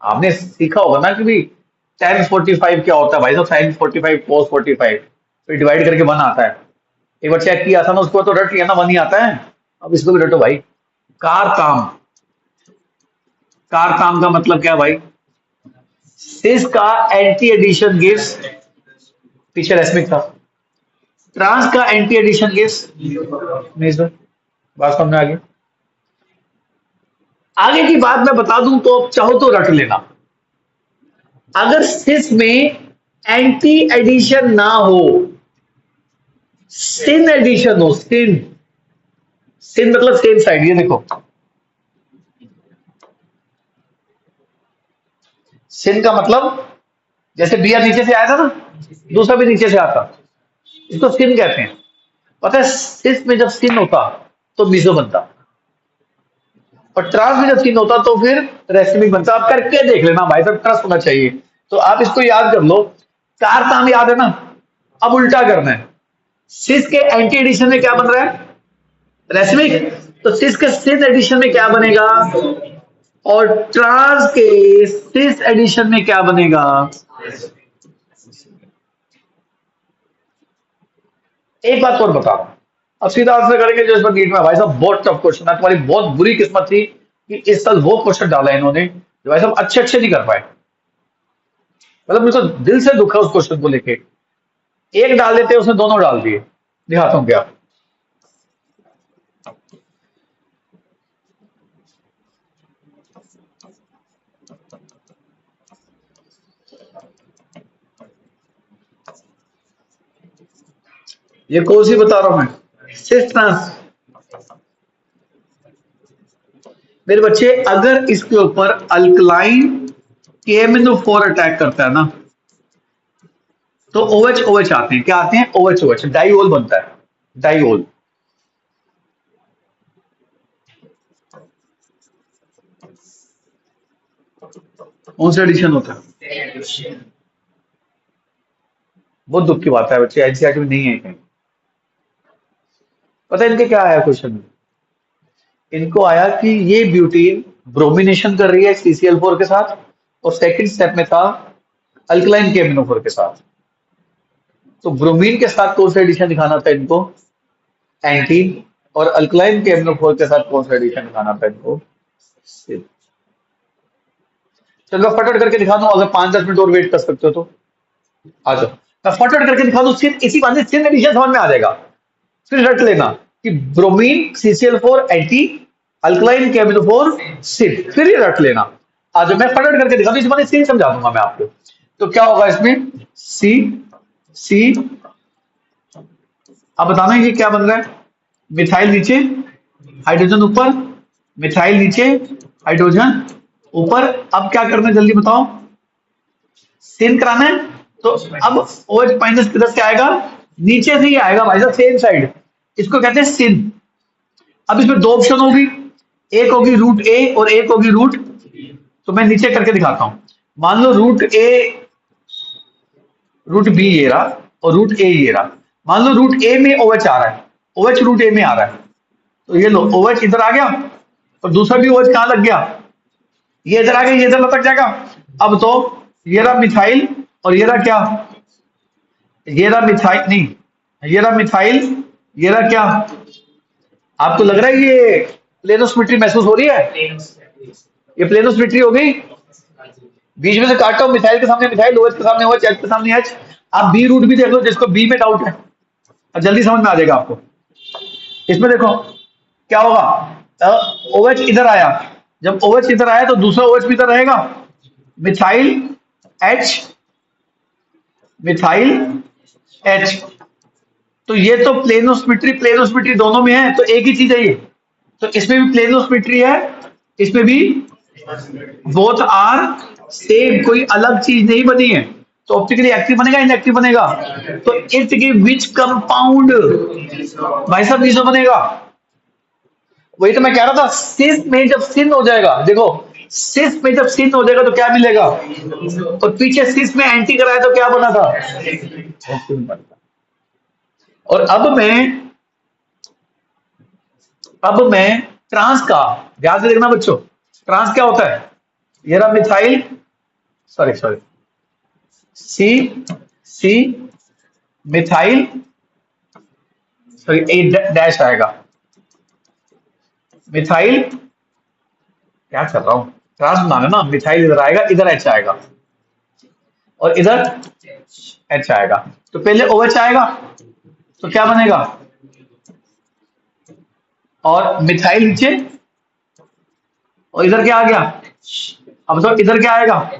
आपने सीखा होगा ना कि भी tan 45 क्या होता है भाई, तो sin 45 cos 45 फिर डिवाइड करके 1 आता है, एक बार चेक किया था ना उसको, तो रट लिया ना, 1 ही आता है। अब इसको भी रटो भाई, कार ताम, कार ताम का मतलब क्या है भाई, सिस का एंटी एडिशन गिव्स, पीछे रेसमिक था, ट्रांस का एंटी एडिशन गिव्स मेजर, बात समझ में आ गई। आगे की बात मैं बता दूं तो चाहो तो रट लेना, अगर सिस में एंटी एडिशन ना हो, सिन एडिशन हो, सिन, सिन मतलब सेम साइड, ये देखो, सिन का मतलब जैसे बियर नीचे से आया था ना, दूसरा भी नीचे से आता, इसको सिन कहते हैं। पता है सिस में जब सिन होता तो मिजो बनता, और ट्रांस में जब सिन होता तो फिर रेसिमिक बनता। आप करके देख लेना भाई, सब ट्रस्ट होना चाहिए। तो आप इसको याद कर लो, कार ताम याद है ना, अब उल्टा करना है, सिस के एंटी एडिशन में क्या बन रहा है, रेसिमिक, तो सिस के सिस एडिशन में क्या बनेगा, और ट्रांस के सिस एडिशन में क्या बनेगा। एक बात और बता, अब सीधा आंसर करेंगे जो इस पर नीट में भाई साहब बहुत टफ क्वेश्चन है, तुम्हारी बहुत बुरी किस्मत थी कि इस साल वो क्वेश्चन डाला है इन्होंने जो भाई साहब अच्छे अच्छे नहीं कर पाए, मतलब मुझे तो दिल से दुख है उस क्वेश्चन को लेके, एक डाल देते उसने दोनों डाल दिए, दिखाता हूं क्या। ये कौन सी बता रहा हूं मैं, सिस ट्रांस। मेरे बच्चे अगर इसके ऊपर अल्कलाइन KMnO4 अटैक करता है ना, तो OH OH आते हैं, क्या आते हैं, OH OH, डाइओल बनता है, डाइओल। कौन सा एडिशन होता है, बहुत दुख की बात है बच्चे, एनसीईआरटी में नहीं है कहीं। पता है इनके क्या आया क्वेश्चन में, इनको आया कि ये ब्यूटीन ब्रोमिनेशन कर रही है CCl4 के साथ, और सेकंड स्टेप में था अल्कलाइन KMnO4 के साथ, तो ब्रोमीन के साथ कौन सा एडिशन दिखाना था इनको, एंटीन, और अल्कलाइन KMnO4 के साथ कौन सा एडिशन दिखाना था इनको, सिल। चलो मैं फटाफट करके दिखा दूं, अगर 5-10 मिनट और वेट कर सकते हो तो आ जाओ, मैं फटाफट करके दिखा दूं, सिर्फ इसी बात से सिन एडिशन समझ में आ जाएगा। फिर रट लेना कि bromine CCl4 anti, alkaline KMnO4 सिन, फिर ये रट लेना। आज मैं फटाफट करके दिखा दूं, इस बार सिन समझा दूंगा मैं आपको। तो क्या होगा इसमें, सी सी, अब बताना ये क्या बन रहा है, मिथाइल नीचे हाइड्रोजन ऊपर, मिथाइल नीचे हाइड्रोजन ऊपर। अब क्या करना है जल्दी बताओ, सिन कराना है, तो अब OH माइनस किधर से आएगा, नीचे से ही आएगा भाई साहब, सेम साइड, इसको कहते हैं सिन। अब इसमें 2 ऑप्शन होगी, एक होगी रूट A और एक होगी रूट, तो मैं नीचे करके दिखाता हूं। मान लो रूट A, रूट B ये रहा, और रूट A ये रहा। मान लो रूट A में OH आ रहा है, OH रूट A में आ रहा है, तो ये लो OH इधर आ गया, और दूसरा भी OH कहां लग गया, ये इधर आ गया, ये इधर लटक जाएगा। अब तो ये रहा मिथाइल, और ये रहा क्या, ये रहा मिथाइल, नहीं, ये रहा मिथाइल, ये रहा क्या? आपको लग रहा है ये प्लेनो महसूस हो रही है? ये प्लेनो हो गई। बीच में से काटता हूँ, मिथाइल के सामने मिथाइल, OH के सामने OH, H के सामने H। आप बी रूट भी देख लो जिसको बी में डाउट है, और जल्दी समझ में आ जाएगा आपको। इसमें देखो क्या होगा, OH इधर आया, जब OH इधर आया तो दूसरा OH भी इधर रहेगा, मिथाइल H, मिथाइल H। तो ये तो प्लेनो दोनों में है, तो एक ही चीज है ये। तो इसमें भी प्लेनो है, इसमें भी, बोथ आर सेम, कोई अलग चीज नहीं बनी है। तो ऑप्टिकली एक्टिव बनेगा, इनएक्टिव बनेगा। तो इट गिव विच कंपाउंड, भाई साहब मीजो बनेगा। वही तो मैं कह रहा था, सिस में जब सिन हो जाएगा, देखो सिस में जब सिन हो जाएगा तो क्या मिलेगा, और पीछे सिस में एंटी कराया तो क्या बना था। और अब मैं ट्रांस का ध्यान से देखना बच्चों, ट्रांस क्या होता है, ये रहा methyl, sorry C methyl, sorry A dash आएगा, मिथाइल, क्या कर रहा हूं, ट्रांस बनाना ना, मिथाइल इधर आएगा, इधर H आएगा, और इधर H आएगा। तो पहले OH आएगा तो क्या बनेगा, और मिथाइल नीचे, और इधर क्या आ गया, अब तो इधर क्या आएगा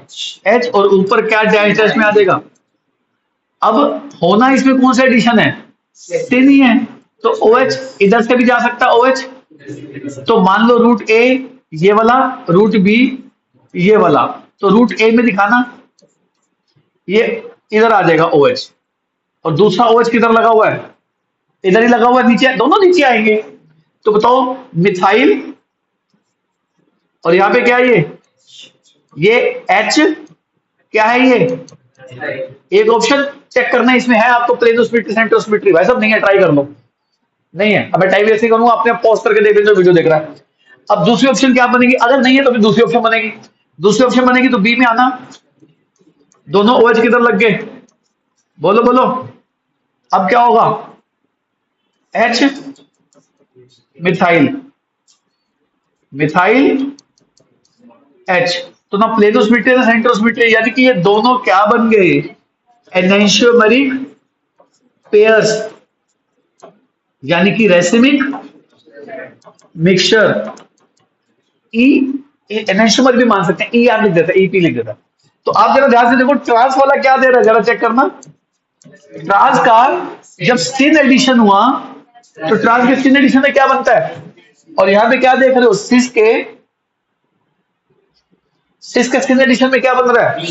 H, और ऊपर क्या डैश में आ जाएगा। अब होना इसमें कौन सा एडिशन है, सिन ही है, तो OH इधर से भी जा सकता है OH। तो मान लो रूट A ये वाला, रूट B ये वाला, तो रूट A में दिखाना, ये इधर आ जाएगा OH, और दूसरा OH किधर लगा हुआ है, इधर ही लगा हुआ है, नीचे, दोनों नीचे आएंगे। तो बताओ मिथाइल, और यहाँ पे क्या है ये H क्या है, ये एक ऑप्शन चेक करना है, इसमें है आपको प्लेनोसिमेट्री सेंट्रोसिमेट्री, भाई साहब नहीं है ट्राई कर लो, नहीं है, अब मैं टाइप ऐसे करूंगा, आपने पॉज करके देख लीजिए वीडियो देख रहा है। अब दूसरी ऑप्शन क्या बनेगी, अगर नहीं है तो फिर दूसरी ऑप्शन बनेगी, तो बी में आना, दोनों OH किधर लग गए, बोलो बोलो, अब क्या होगा, H मिथाइल, H, तो ना प्लेनोसिमेट्री ना सेंट्रोसिमेट्री, यानी कि ये दोनों क्या बन गए, एनेंशियोमेरिक पेयर्स, यानी कि रेसिमिक मिक्सचर। एनेंशियोमर भी मान सकते हैं, ER लिख देता है, EP लिख देता है। तो आप जरा ध्यान से देखो, ट्रांस वाला क्या दे रहा है, जरा चेक करना। ट्रांस का जब सिन एडिशन हुआ, तो ट्रांस के सिन एडिशन में क्या बनता है, और यहां पे क्या देख रहे हो, सिस के सिन एडिशन में क्या बन रहा है।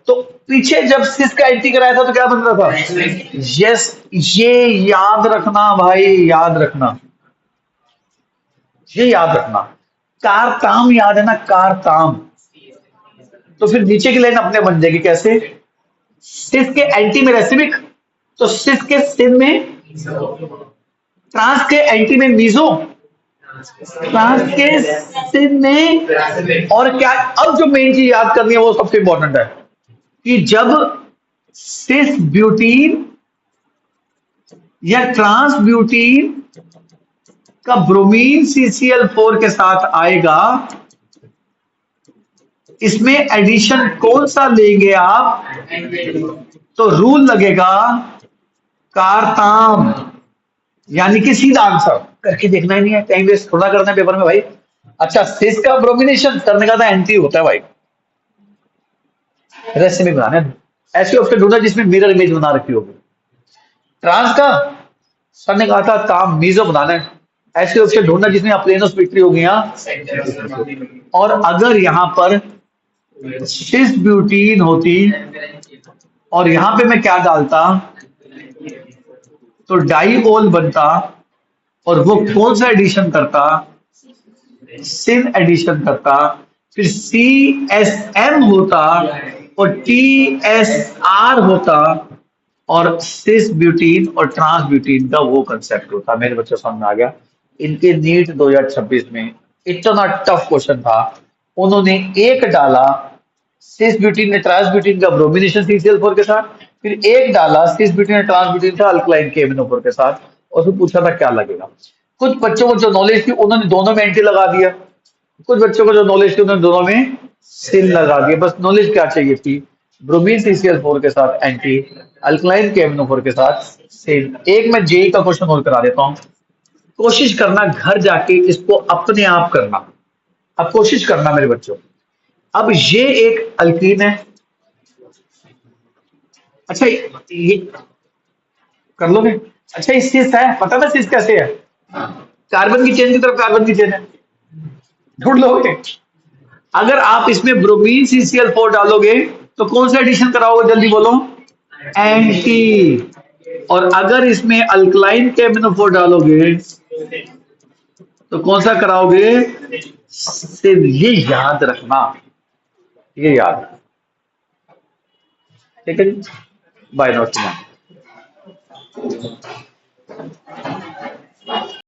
तो पीछे जब सिस का एंटी कराया था तो क्या बन रहा था, यस, ये याद रखना भाई, याद रखना, ये याद रखना, कारताम याद है ना, कारताम। तो फिर नीचे की लाइन अपने बन जाएगी कैसे, सिस के एंटी में रेसिमिक, तो सिस के सिन में, ट्रांस के एंटी में मीजो, ट्रांस के सिन में, और क्या, अब जो मेन चीज याद करनी है वो सबसे इंपॉर्टेंट है, कि जब सिस ब्यूटीन या ट्रांस ब्यूटीन का ब्रोमीन CCl4 के साथ आएगा, इसमें एडिशन कौन सा लेंगे आप, तो रूल लगेगा कारताम, यानी कि सीधा आंसर, करके देखना ही नहीं है, टाइम वेस्ट थोड़ा करना है पेपर में भाई। अच्छा, सिस का ब्रोमिनेशन करने का तो एंटी होता है भाई, रेसिमी बनाने, ऐसे ऑप्शन ढूंढा जिसमें मिरर इमेज बना रखी होगी। ट्रांस का सर ने कहा था काम मीजो बनाना है, ऐसे ऑप्शन ढूंढना जिसमें प्लेनोसिमेट्री होगी यहाँ। और अगर यहाँ पर सिस ब्यूटीन होती और यहाँ पे मैं क्या डालता, तो डाइओल बनता, और वो कौन सा एडिशन करता, सिन एडिशन करता, फिर CSM होता और TSR होता, और सिस ब्यूटीन और ट्रांस ब्यूटीन का वो कंसेप्ट होता। मेरे बच्चों समझ में आ गया। इनके नीट 2026 में इतना टफ क्वेश्चन था, उन्होंने एक डाला, सिस ब्यूटीन ने ट्रांस ब्यूटीन का ब्रोमिनेशन CCl4 के साथ, फिर एक डाला सिस ब्यूटेन ट्रांस ब्यूटेन था अल्कलाइन KMnO4 के साथ, और फिर पूछा था क्या लगेगा। कुछ बच्चों को जो नॉलेज थी उन्होंने दोनों में एंटी लगा दिया, कुछ बच्चों को जो नॉलेज थी उन्होंने दोनों में सिल लगा दिया। बस नॉलेज क्या चाहिए थी, ब्रोमीन CCl4 के साथ एंटी, अल्कलाइन KMnO4 के साथ सिल। एक मैं जेई का क्वेश्चन और करा देता हूं, कोशिश करना घर जाके इसको अपने आप करना। अब कोशिश करना मेरे बच्चों, अब ये एक अल्कीन है, अच्छा ये कर लोगे, अच्छा ये सिस है, पता ना सिस कैसे है, कार्बन की चेन की तरफ कार्बन की चेन है, ढूंढ लोगे। अगर आप इसमें ब्रोमीन CCl4 डालोगे तो कौन सा एडिशन कराओगे, जल्दी बोलो, एंटी। और अगर इसमें अल्कलाइन KMnO4 डालोगे तो कौन सा कराओगे, सिर्फ ये याद रखना, ये याद, ठीक है जी, बाय नोट।